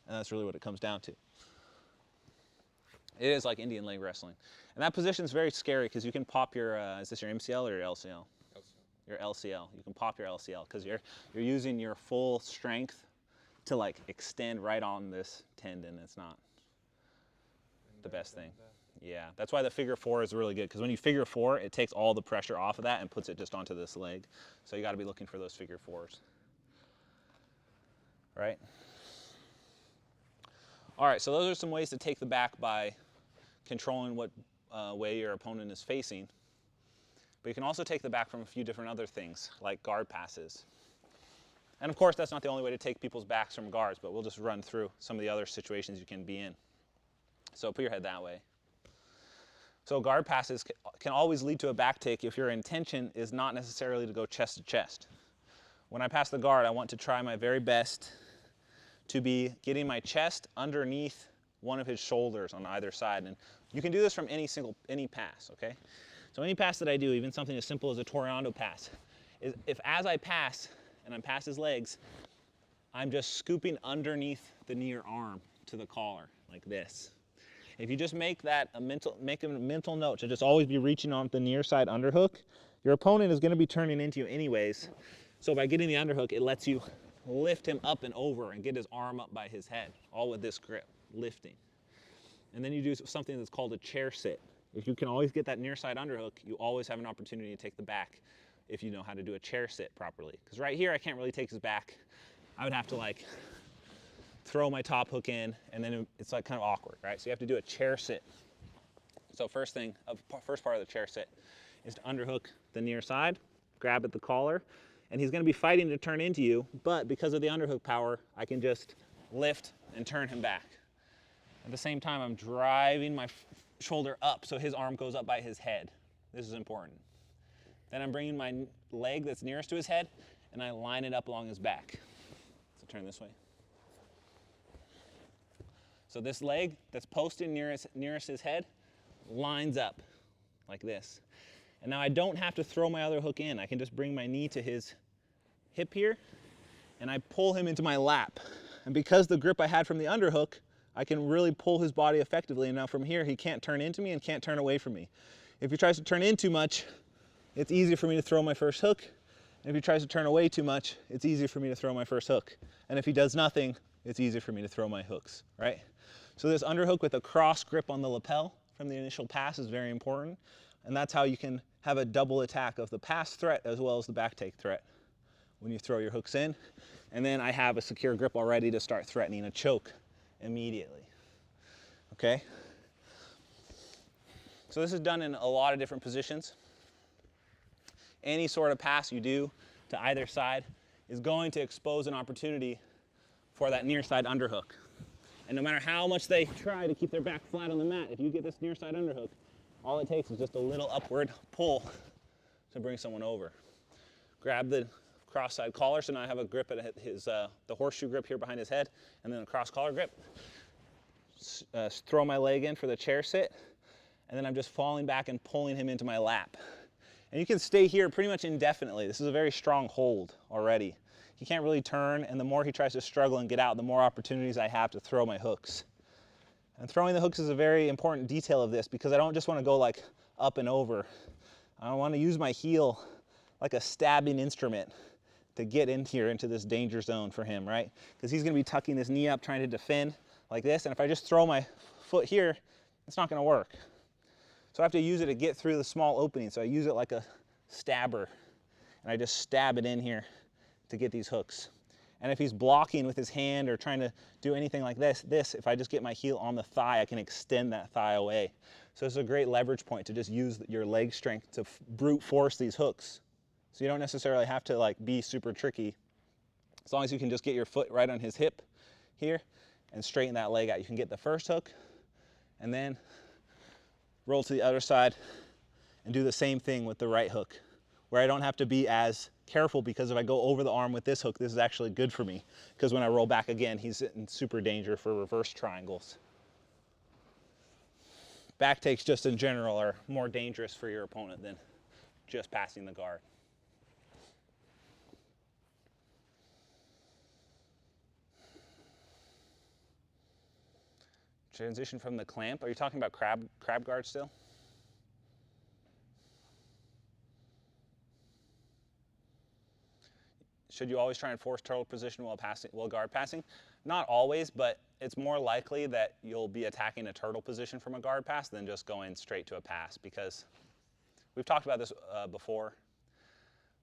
And that's really what it comes down to. It is like Indian leg wrestling. And that position is very scary because you can pop your, is this your MCL or your LCL? LCL. Your LCL. You can pop your LCL because you're using your full strength to like extend right on this tendon. It's not the best thing. Yeah, that's why the figure four is really good, because when you figure four, it takes all the pressure off of that and puts it just onto this leg. So you got to be looking for those figure fours. Right? All right, so those are some ways to take the back by controlling what way your opponent is facing. But you can also take the back from a few different other things, like guard passes. And of course, that's not the only way to take people's backs from guards, but we'll just run through some of the other situations you can be in. So put your head that way. So guard passes can always lead to a back take if your intention is not necessarily to go chest to chest. When I pass the guard, I want to try my very best to be getting my chest underneath one of his shoulders on either side. And you can do this from any pass, okay? So any pass that I do, even something as simple as a Toreando pass, is if as I pass and I'm past his legs, I'm just scooping underneath the near arm to the collar, like this. If you just make that a mental note to just always be reaching on the near side underhook, your opponent is going to be turning into you anyways. So by getting the underhook, it lets you lift him up and over and get his arm up by his head, all with this grip, lifting. And then you do something that's called a chair sit. If you can always get that near side underhook, you always have an opportunity to take the back if you know how to do a chair sit properly. Because right here, I can't really take his back. I would have to like throw my top hook in, and then it's like kind of awkward, right? So you have to do a chair sit. So first part of the chair sit is to underhook the near side, grab at the collar, and he's going to be fighting to turn into you, but because of the underhook power, I can just lift and turn him back. At the same time, I'm driving my shoulder up so his arm goes up by his head. This is important. Then I'm bringing my leg that's nearest to his head, and I line it up along his back. So turn this way. So this leg that's posted nearest his head lines up like this. And now I don't have to throw my other hook in. I can just bring my knee to his hip here, and I pull him into my lap. And because the grip I had from the underhook, I can really pull his body effectively. And now from here, he can't turn into me and can't turn away from me. If he tries to turn in too much, it's easy for me to throw my first hook. And if he tries to turn away too much, it's easy for me to throw my first hook. And if he does nothing, it's easier for me to throw my hooks, right? So this underhook with a cross grip on the lapel from the initial pass is very important. And that's how you can have a double attack of the pass threat as well as the back take threat when you throw your hooks in. And then I have a secure grip already to start threatening a choke immediately, okay? So this is done in a lot of different positions. Any sort of pass you do to either side is going to expose an opportunity for that near side underhook. And no matter how much they try to keep their back flat on the mat, if you get this near side underhook, all it takes is just a little upward pull to bring someone over. Grab the cross side collar, so now I have a grip at his, the horseshoe grip here behind his head, and then a cross collar grip. Throw my leg in for the chair sit, and then I'm just falling back and pulling him into my lap. And you can stay here pretty much indefinitely. This is a very strong hold already. He can't really turn, and the more he tries to struggle and get out, the more opportunities I have to throw my hooks. And throwing the hooks is a very important detail of this because I don't just want to go like up and over. I want to use my heel like a stabbing instrument to get in here into this danger zone for him, right? Because he's going to be tucking his knee up trying to defend like this, and if I just throw my foot here, it's not going to work. So I have to use it to get through the small opening. So I use it like a stabber, and I just stab it in here to get these hooks. And if he's blocking with his hand or trying to do anything like this, if I just get my heel on the thigh, I can extend that thigh away. So it's a great leverage point to just use your leg strength to brute force these hooks. So you don't necessarily have to like be super tricky. As long as you can just get your foot right on his hip here and straighten that leg out. You can get the first hook and then roll to the other side and do the same thing with the right hook, where I don't have to be as careful, because if I go over the arm with this hook, this is actually good for me, because when I roll back again, he's in super danger for reverse triangles. Back takes just in general are more dangerous for your opponent than just passing the guard. Transition from the clamp. Are you talking about crab guard still? Should you always try and force turtle position while guard passing? Not always, but it's more likely that you'll be attacking a turtle position from a guard pass than just going straight to a pass, because we've talked about this before.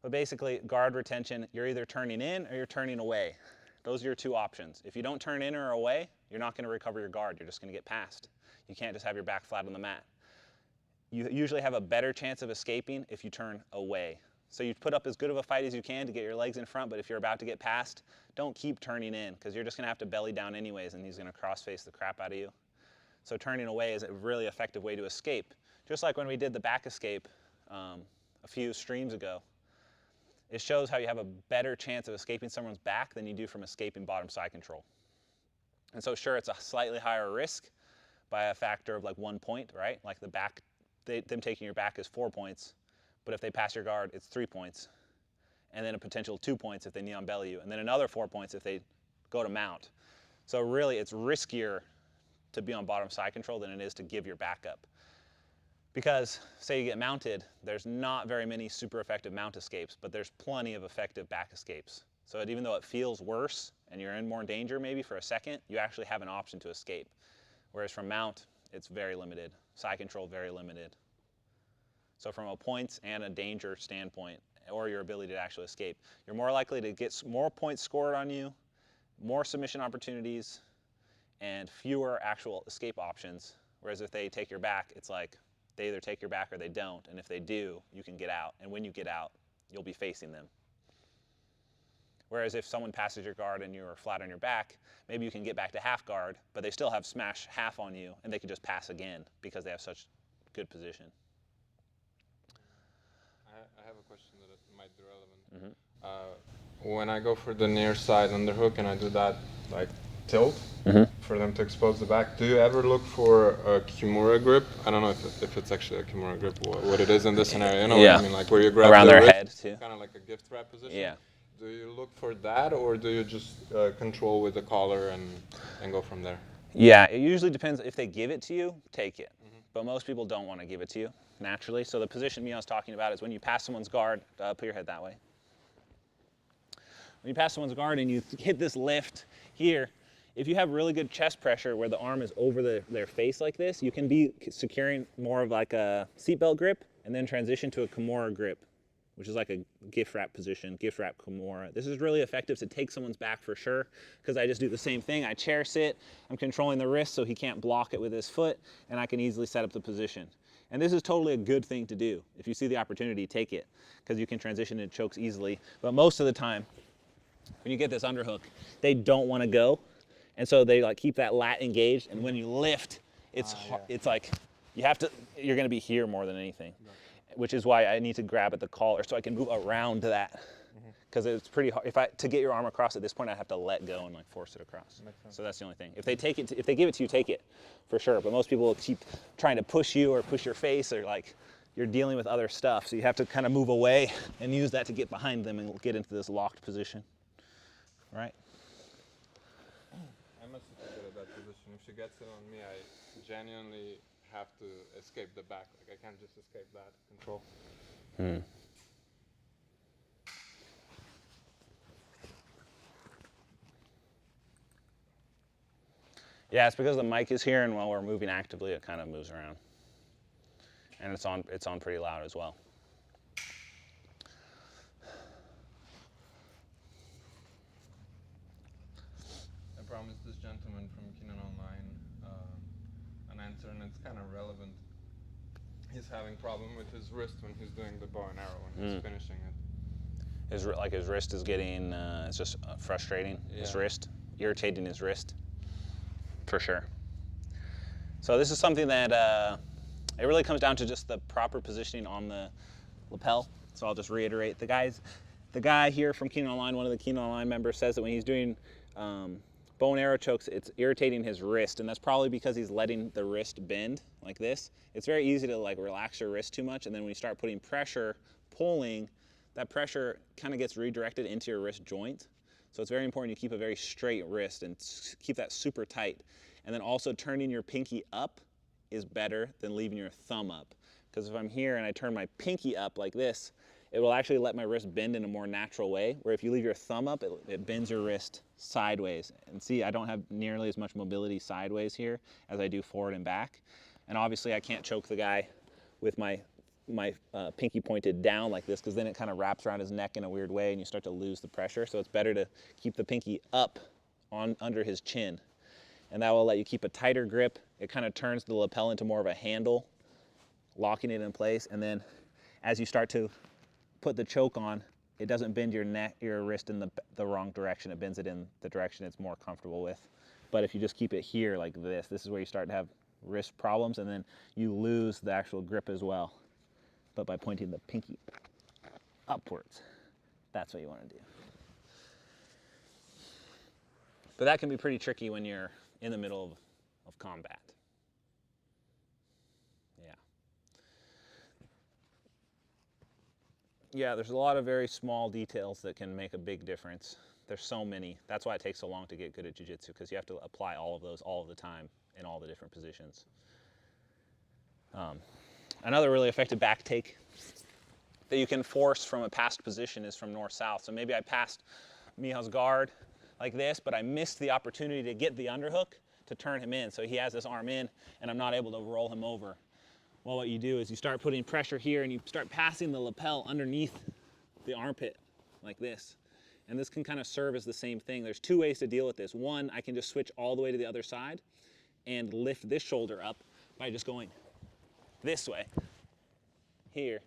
But basically, guard retention, you're either turning in or you're turning away. Those are your two options. If you don't turn in or away, you're not going to recover your guard. You're just going to get passed. You can't just have your back flat on the mat. You usually have a better chance of escaping if you turn away. So you put up as good of a fight as you can to get your legs in front, but if you're about to get passed, don't keep turning in, because you're just going to have to belly down anyways, and he's going to cross-face the crap out of you. So turning away is a really effective way to escape. Just like when we did the back escape a few streams ago. It shows how you have a better chance of escaping someone's back than you do from escaping bottom side control. And so sure, it's a slightly higher risk by a factor of like 1 point, right? Like the back, them taking your back is 4 points. But if they pass your guard, it's 3 points. And then a potential 2 points if they knee on belly you. And then another 4 points if they go to mount. So really, it's riskier to be on bottom side control than it is to give your back up. Because say you get mounted, there's not very many super effective mount escapes, but there's plenty of effective back escapes. So even though it feels worse and you're in more danger maybe for a second, you actually have an option to escape. Whereas from mount, it's very limited. Side control, very limited. So from a points and a danger standpoint, or your ability to actually escape, you're more likely to get more points scored on you, more submission opportunities, and fewer actual escape options. Whereas if they take your back, it's like they either take your back or they don't, and if they do, you can get out. And when you get out, you'll be facing them. Whereas if someone passes your guard and you're flat on your back, maybe you can get back to half guard, but they still have smash half on you, and they can just pass again because they have such good position. I have a question that might be relevant. When I go for the near side underhook and I do that like tilt for them to expose the back, do you ever look for a Kimura grip? I don't know if it's actually a Kimura grip, what it is in this scenario. You know what I mean? Like where you grab around the their wrist, head too. kind of like a gift wrap position. Yeah. Do you look for that, or do you just control with the collar and go from there? Yeah, it usually depends. If they give it to you, take it. But most people don't want to give it to you naturally. So the position Mion's talking about is when you pass someone's guard, put your head that way. When you pass someone's guard and you hit this lift here, If you have really good chest pressure where the arm is over their face like this, you can be securing more of like a seatbelt grip and then transition to a Kimura grip, which is like a gift wrap position, gift wrap Kimura. This is really effective to take someone's back for sure, because I just do the same thing. I chair sit, I'm controlling the wrist so he can't block it with his foot, and I can easily set up the position. And this is totally a good thing to do. If you see the opportunity, take it, because you can transition into chokes easily. But most of the time, when you get this underhook, they don't want to go. And so they like keep that lat engaged, and when you lift, it's it's like you're gonna be here more than anything, which is why I need to grab at the collar so I can move around to that, because it's pretty hard. To get your arm across at this point, I have to let go and like force it across. So that's the only thing. If they take it, if they give it to you, take it, for sure. But most people will keep trying to push you or push your face, or like you're dealing with other stuff. So you have to kind of move away and use that to get behind them and get into this locked position, right? I must be good at that position. If she gets it on me, I genuinely have to escape the back. Like I can't just escape that control. Yeah, it's because the mic is here, and while we're moving actively, it kind of moves around. And it's on pretty loud as well. I promised this gentleman from Keenan Online an answer, and it's kind of relevant. He's having problem with his wrist when he's doing the bow and arrow, when he's finishing it. His wrist is getting, it's just frustrating. His wrist, irritating his wrist, for sure. So this is something that it really comes down to just the proper positioning on the lapel. So I'll just reiterate. The guy here from Keenan Online, one of the Keenan Online members, says that when he's doing bow and arrow chokes, it's irritating his wrist, and that's probably because he's letting the wrist bend like this. It's very easy to like relax your wrist too much, and then when you start putting pressure, pulling, that pressure kind of gets redirected into your wrist joint. So it's very important you keep a very straight wrist and keep that super tight. And then also turning your pinky up is better than leaving your thumb up. Because if I'm here and I turn my pinky up like this, it will actually let my wrist bend in a more natural way, where if you leave your thumb up, it bends your wrist sideways. And see, I don't have nearly as much mobility sideways here as I do forward and back. And obviously I can't choke the guy with my pinky pointed down like this, because then it kind of wraps around his neck in a weird way and you start to lose the pressure. So it's better to keep the pinky up under his chin. And that will let you keep a tighter grip. It kind of turns the lapel into more of a handle, locking it in place. And then as you start to put the choke on, it doesn't bend your wrist in the wrong direction. It bends it in the direction it's more comfortable with. But if you just keep it here like this is where you start to have wrist problems, and then you lose the actual grip as well. But by pointing the pinky upwards, that's what you want to do. But that can be pretty tricky when you're in the middle of combat. Yeah, there's a lot of very small details that can make a big difference. There's so many. That's why it takes so long to get good at jiu-jitsu, because you have to apply all of those all of the time in all the different positions. Another really effective back take that you can force from a passed position is from north-south. So maybe I passed Mihal's guard like this, but I missed the opportunity to get the underhook to turn him in. So he has this arm in, and I'm not able to roll him over. Well, what you do is you start putting pressure here, and you start passing the lapel underneath the armpit like this. And this can kind of serve as the same thing. There's two ways to deal with this. One, I can just switch all the way to the other side and lift this shoulder up by just going this way, here.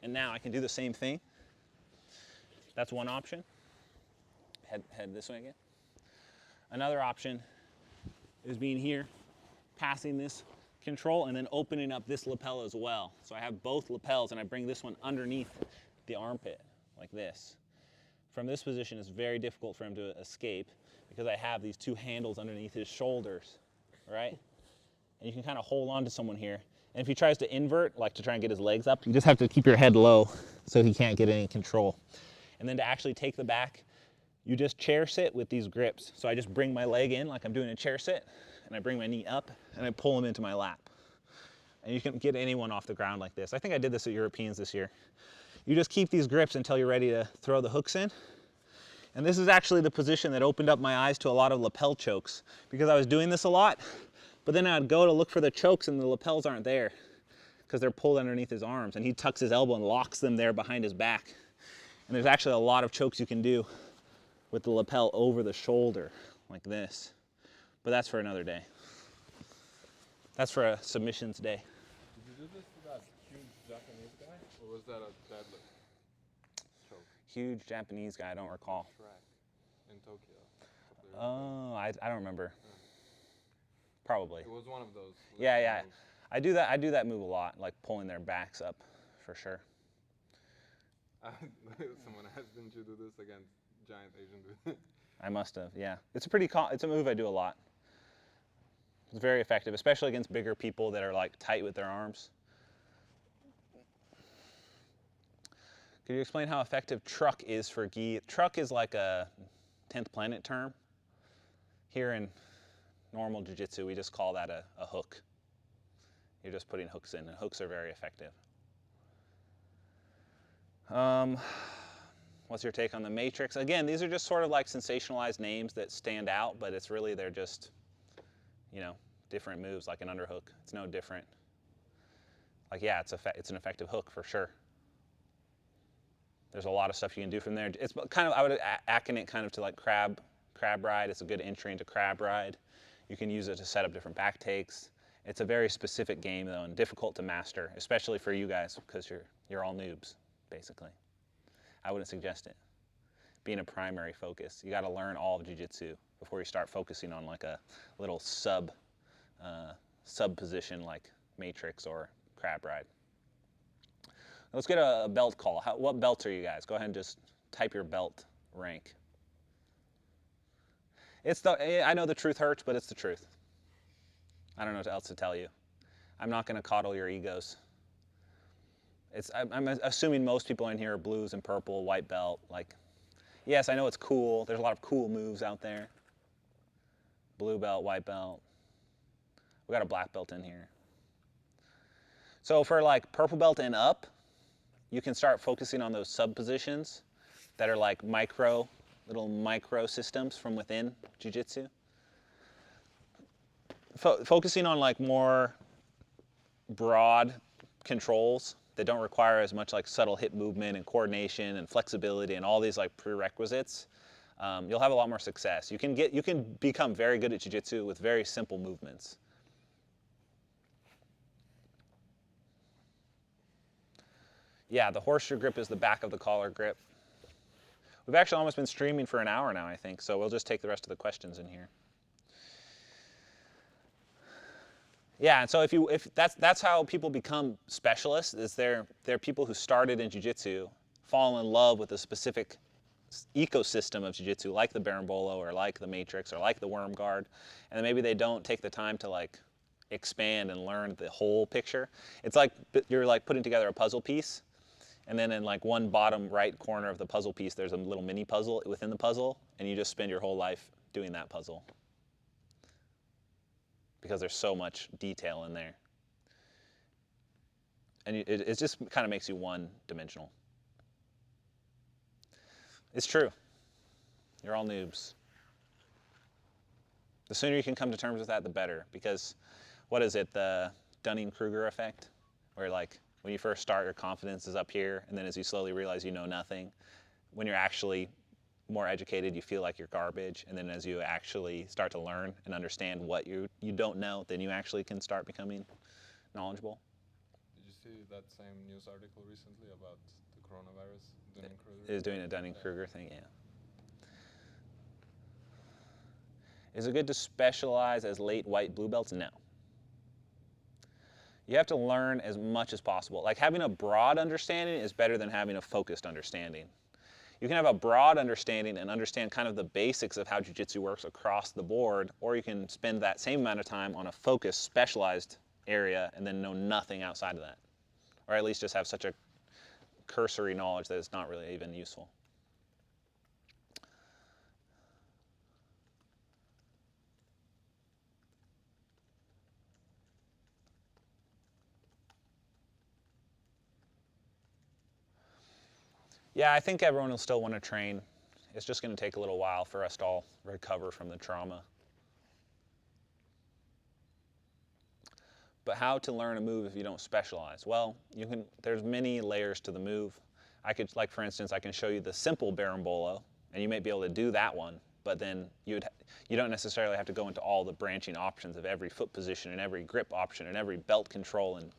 And now I can do the same thing. That's one option. Head this way again. Another option is being here, passing this control, and then opening up this lapel as well. So I have both lapels, and I bring this one underneath the armpit like this. From this position, it's very difficult for him to escape because I have these two handles underneath his shoulders, right? And you can kind of hold on to someone here. And if he tries to invert, like to try and get his legs up, you just have to keep your head low so he can't get any control. And then to actually take the back, you just chair sit with these grips. So I just bring my leg in like I'm doing a chair sit, and I bring my knee up, and I pull him into my lap. And you can get anyone off the ground like this. I think I did this at Europeans this year. You just keep these grips until you're ready to throw the hooks in, And this is actually the position that opened up my eyes to a lot of lapel chokes, because I was doing this a lot, but then I'd go to look for the chokes and the lapels aren't there because they're pulled underneath his arms, and he tucks his elbow and locks them there behind his back. And there's actually a lot of chokes you can do with the lapel over the shoulder like this, but that's for another day. That's for a submissions day. Did you do this to that huge Japanese guy, or was that a deadlift choke? Huge Japanese guy, I don't recall. Track in Tokyo. Oh, I don't remember. Probably. It was one of those. Yeah, yeah. I do that move a lot, like pulling their backs up, for sure. Someone asked, didn't you do this against giant Asian dude? I must have, yeah. It's a move I do a lot. It's very effective, especially against bigger people that are like tight with their arms. Could you explain how effective truck is for gi? Truck is like a 10th planet term. Here in normal jiu-jitsu, we just call that a hook. You're just putting hooks in, and hooks are very effective. What's your take on the Matrix? Again, these are just sort of like sensationalized names that stand out, but it's really, they're just, you know, different moves, like an underhook. It's no different. Like, yeah, it's an effective hook for sure. There's a lot of stuff you can do from there. It's kind of, I would akin it kind of to like crab ride. It's a good entry into crab ride. You can use it to set up different back takes. It's a very specific game though, and difficult to master, especially for you guys, because you're all noobs, basically. I wouldn't suggest it. Being a primary focus, you got to learn all of jiu-jitsu before you start focusing on like a little sub position like Matrix or crab ride. Let's get a belt call. What belts are you guys? Go ahead and just type your belt rank. I know the truth hurts, but it's the truth. I don't know what else to tell you. I'm not going to coddle your egos. I'm assuming most people in here are blues and purple, white belt. Like, yes, I know it's cool. There's a lot of cool moves out there. Blue belt, white belt. We got a black belt in here. So for like purple belt and up, you can start focusing on those sub positions that are like little micro systems from within jiu-jitsu. Focusing on like more broad controls that don't require as much like subtle hip movement and coordination and flexibility and all these like prerequisites, you'll have a lot more success. You can become very good at jiu-jitsu with very simple movements. Yeah, the horseshoe grip is the back of the collar grip. We've actually almost been streaming for an hour now, I think, so we'll just take the rest of the questions in here. Yeah, and so if that's how people become specialists, is they're people who started in jiu-jitsu, fall in love with a specific ecosystem of jiu-jitsu, like the berimbolo or like the Matrix or like the worm guard, and then maybe they don't take the time to like expand and learn the whole picture. It's like you're like putting together a puzzle piece, and then in like one bottom right corner of the puzzle piece, there's a little mini puzzle within the puzzle, and you just spend your whole life doing that puzzle because there's so much detail in there. And it just kind of makes you one-dimensional. It's true. You're all noobs. The sooner you can come to terms with that, the better, because what is it, the Dunning-Kruger effect? Where like when you first start, your confidence is up here, and then as you slowly realize you know nothing, when you're actually more educated, you feel like you're garbage, and then as you actually start to learn and understand what you don't know, then you actually can start becoming knowledgeable. Did you see that same news article recently about the coronavirus? Dunning-Kruger? It is doing a Dunning-Kruger thing, yeah. Is it good to specialize as late white blue belts? No. You have to learn as much as possible. Like having a broad understanding is better than having a focused understanding. You can have a broad understanding and understand kind of the basics of how jiu-jitsu works across the board, or you can spend that same amount of time on a focused, specialized area and then know nothing outside of that. Or at least just have such a cursory knowledge that it's not really even useful. Yeah, I think everyone will still want to train it's just going to take a little while for us to all recover from the trauma. But how to learn a move if you don't specialize? Well, there's many layers to the move. Like for instance, I can show you the simple berimbolo, and you may be able to do that one, but then you don't necessarily have to go into all the branching options of every foot position and every grip option and every belt control and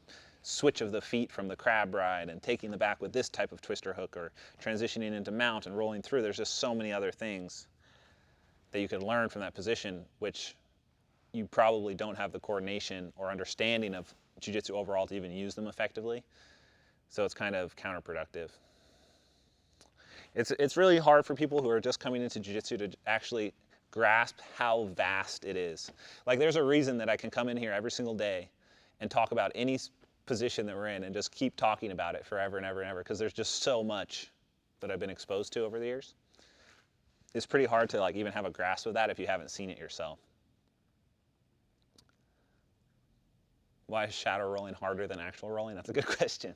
switch of the feet from the crab ride and taking the back with this type of twister hook or transitioning into mount and rolling through. There's just so many other things that you can learn from that position, which you probably don't have the coordination or understanding of jiu-jitsu overall to even use them effectively. So it's kind of counterproductive. It's really hard for people who are just coming into jiu-jitsu to actually grasp how vast it is. Like, there's a reason that I can come in here every single day and talk about any position that we're in and just keep talking about it forever and ever and ever, because there's just so much that I've been exposed to over the years. It's pretty hard to like even have a grasp of that if you haven't seen it yourself. Why is shadow rolling harder than actual rolling? That's a good question.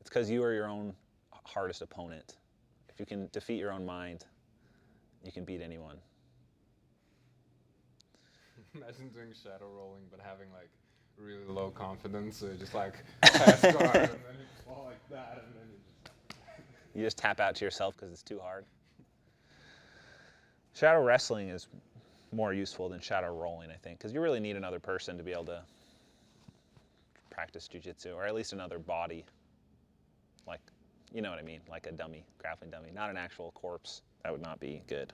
It's because you are your own hardest opponent. If you can defeat your own mind, you can beat anyone. Imagine doing shadow rolling, but having like really low confidence, so you just like pass guard, and then you fall like that, and then you just tap out to yourself because it's too hard. Shadow wrestling is more useful than shadow rolling, I think, because you really need another person to be able to practice jiu-jitsu, or at least another body, like, you know what I mean, like a dummy, grappling dummy, not an actual corpse. That would not be good.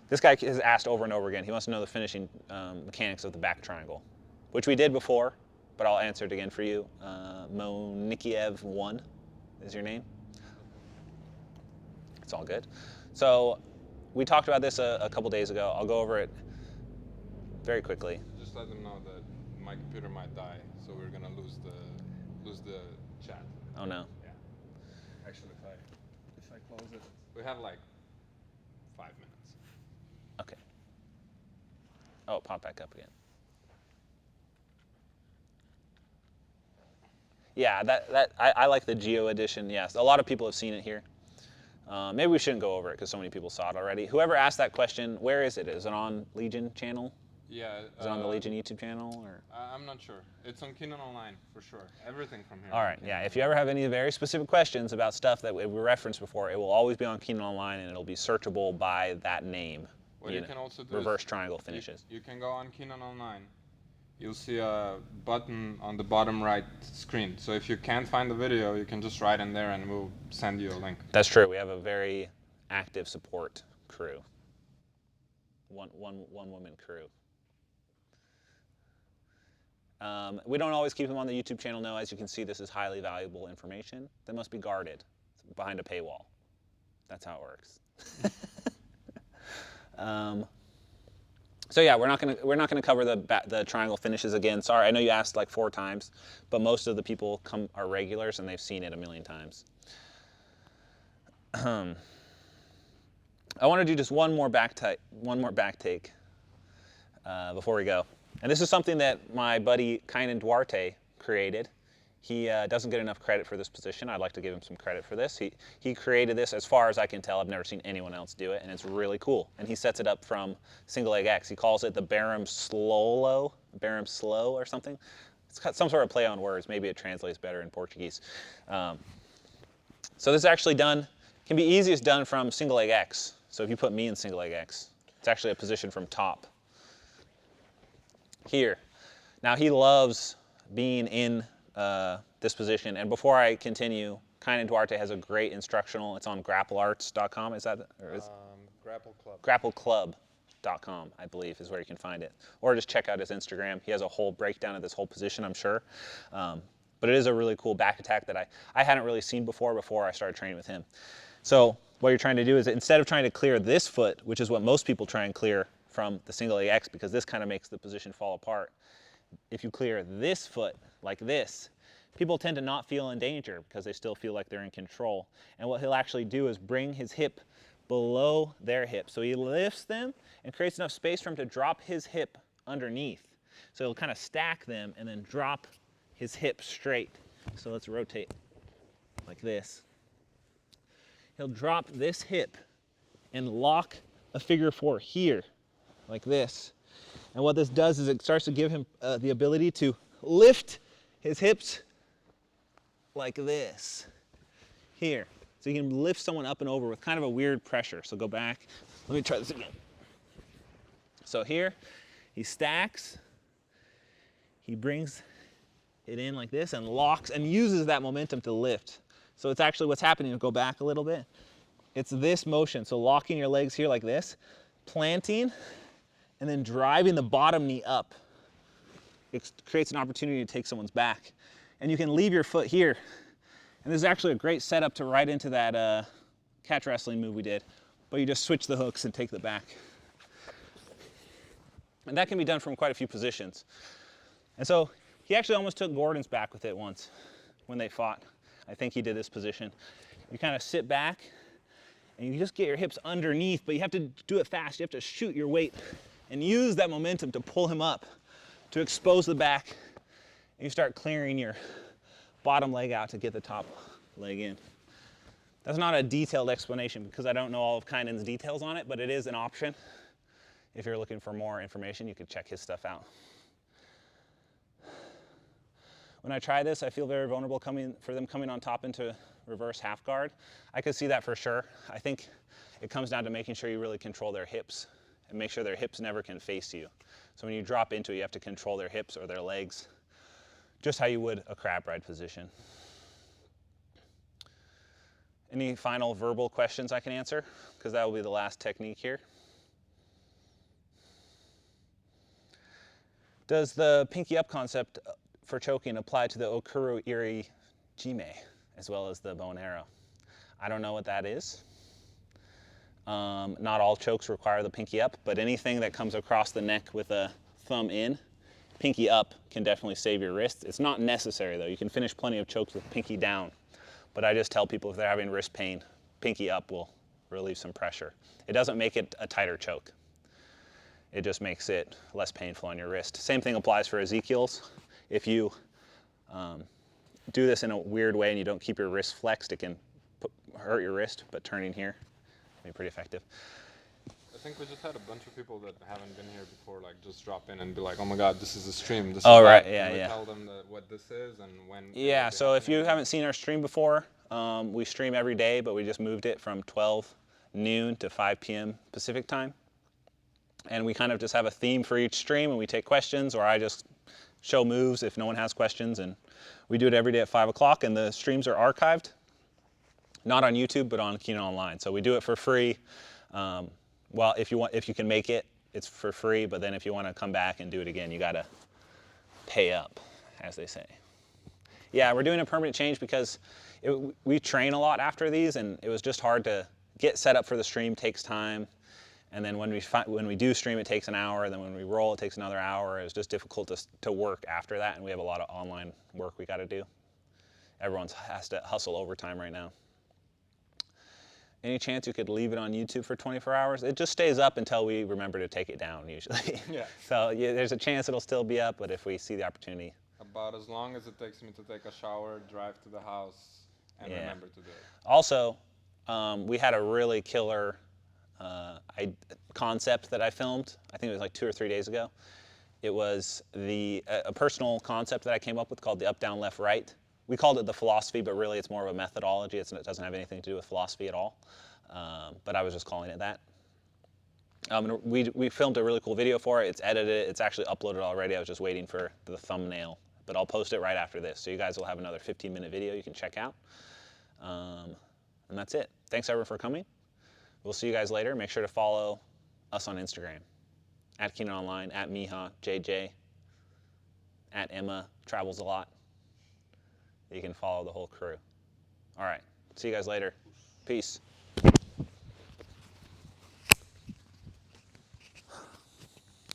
This guy has asked over and over again. He wants to know the finishing mechanics of the back triangle, which we did before, but I'll answer it again for you. Monikiev1 is your name. It's all good. So we talked about this a couple days ago. I'll go over it very quickly. just let them know that my computer might die, so we're gonna lose the chat. Oh no. Yeah. Actually, if I close it. We have like 5 minutes. Okay. Oh, pop back up again. Yeah, I like the Geo edition. Yes, a lot of people have seen it here. Maybe we shouldn't go over it because so many people saw it already. Whoever asked that question, where is it? Is it on Legion channel? Yeah. Is it on the Legion YouTube channel? Or? I'm not sure. It's on Keenan Online for sure. Everything from here. All right. Yeah. If you ever have any very specific questions about stuff that we referenced before, it will always be on Keenan Online, and it'll be searchable by that name. What you can also do reverse triangle finishes. You can go on Keenan Online. You'll see a button on the bottom right screen. So if you can't find the video, you can just write in there and we'll send you a link. That's true. We have a very active support crew. One woman crew. We don't always keep them on the YouTube channel. No, as you can see, this is highly valuable information that must be guarded behind a paywall. That's how it works. So yeah, we're not gonna cover the triangle finishes again. Sorry, I know you asked like 4 times, but most of the people are regulars and they've seen it a million times. I want to do just one more back take before we go. And this is something that my buddy Kainan Duarte created. He doesn't get enough credit for this position. I'd like to give him some credit for this. He created this, as far as I can tell. I've never seen anyone else do it, and it's really cool. And he sets it up from single leg X. He calls it the Barum Slow or something. It's got some sort of play on words. Maybe it translates better in Portuguese. So this is actually can be easiest done from single leg X. So if you put me in single leg X, it's actually a position from top. Here. Now he loves being in this position. And before I continue, Kainan Duarte has a great instructional. It's on grapplearts.com. Is that? Or is Grapple Club. Grappleclub.com, I believe, is where you can find it. Or just check out his Instagram. He has a whole breakdown of this whole position, I'm sure. But it is a really cool back attack that I hadn't really seen before I started training with him. So what you're trying to do is, instead of trying to clear this foot, which is what most people try and clear from the single leg X, because this kind of makes the position fall apart, if you clear this foot like this, people tend to not feel in danger because they still feel like they're in control. And what he'll actually do is bring his hip below their hip. So he lifts them and creates enough space for him to drop his hip underneath. So he'll kind of stack them and then drop his hip straight. So let's rotate. like this. He'll drop this hip and lock a figure 4 here, like this. And what this does is it starts to give him the ability to lift his hips like this, here. So you can lift someone up and over with kind of a weird pressure. So go back, let me try this again. So here, he stacks, he brings it in like this and locks and uses that momentum to lift. So it's actually what's happening, go back a little bit. It's this motion, so locking your legs here like this, planting, and then driving the bottom knee up. It creates an opportunity to take someone's back. And you can leave your foot here. And this is actually a great setup to right into that catch wrestling move we did. But you just switch the hooks and take the back. And that can be done from quite a few positions. And so he actually almost took Gordon's back with it once when they fought. I think he did this position. You kind of sit back and you just get your hips underneath, but you have to do it fast. You have to shoot your weight and use that momentum to pull him up, to expose the back. And you start clearing your bottom leg out to get the top leg in. That's not a detailed explanation because I don't know all of Kynin's details on it, but it is an option. If you're looking for more information, you could check his stuff out. When I try this, I feel very vulnerable for them coming on top into reverse half guard. I could see that for sure. I think it comes down to making sure you really control their hips and make sure their hips never can face you. So when you drop into it, you have to control their hips or their legs, just how you would a crab ride position. Any final verbal questions I can answer? Because that will be the last technique here. Does the pinky up concept for choking apply to the Okuro Iri Jime as well as the bow and arrow? I don't know what that is. Not all chokes require the pinky up, but anything that comes across the neck with a thumb in, pinky up can definitely save your wrists. It's not necessary though. You can finish plenty of chokes with pinky down, but I just tell people if they're having wrist pain, pinky up will relieve some pressure. It doesn't make it a tighter choke. It just makes it less painful on your wrist. Same thing applies for Ezekiel's. If you do this in a weird way and you don't keep your wrist flexed, it can hurt your wrist, but turning here can be pretty effective. I think we just had a bunch of people that haven't been here before, like just drop in and be like, "Oh my God, this is a stream." This Oh, is right, that. yeah, And we yeah. tell them what this is and when. Yeah, so if you haven't seen our stream before, we stream every day, but we just moved it from 12 noon to 5 p.m. Pacific time. And we kind of just have a theme for each stream, and we take questions, or I just show moves if no one has questions. And we do it every day at 5 o'clock, and the streams are archived, not on YouTube, but on Kynin Online. So we do it for free. Well, if you can make it, it's for free. But then if you want to come back and do it again, you got to pay up, as they say. Yeah, we're doing a permanent change because we train a lot after these, and it was just hard to get set up for the stream. Takes time. And then when we do stream, it takes an hour. Then when we roll, it takes another hour. It's just difficult to work after that, and we have a lot of online work we got to do. Everyone has to hustle overtime right now. Any chance you could leave it on YouTube for 24 hours? It just stays up until we remember to take it down, usually. Yeah. So yeah, there's a chance it'll still be up, but if we see the opportunity. About as long as it takes me to take a shower, drive to the house, and Yeah. remember to do it. Also, we had a really killer concept that I filmed. I think it was like 2 or 3 days ago. It was a personal concept that I came up with called the up, down, left, right. We called it the philosophy, but really it's more of a methodology. It doesn't have anything to do with philosophy at all. But I was just calling it that. And we filmed a really cool video for it. It's edited. It's actually uploaded already. I was just waiting for the thumbnail. But I'll post it right after this. So you guys will have another 15-minute video you can check out. And that's it. Thanks, everyone, for coming. We'll see you guys later. Make sure to follow us on Instagram, at Kynin Online, at Miha, JJ, at Emma, travels a lot. You can follow the whole crew. All right, see you guys later. Peace.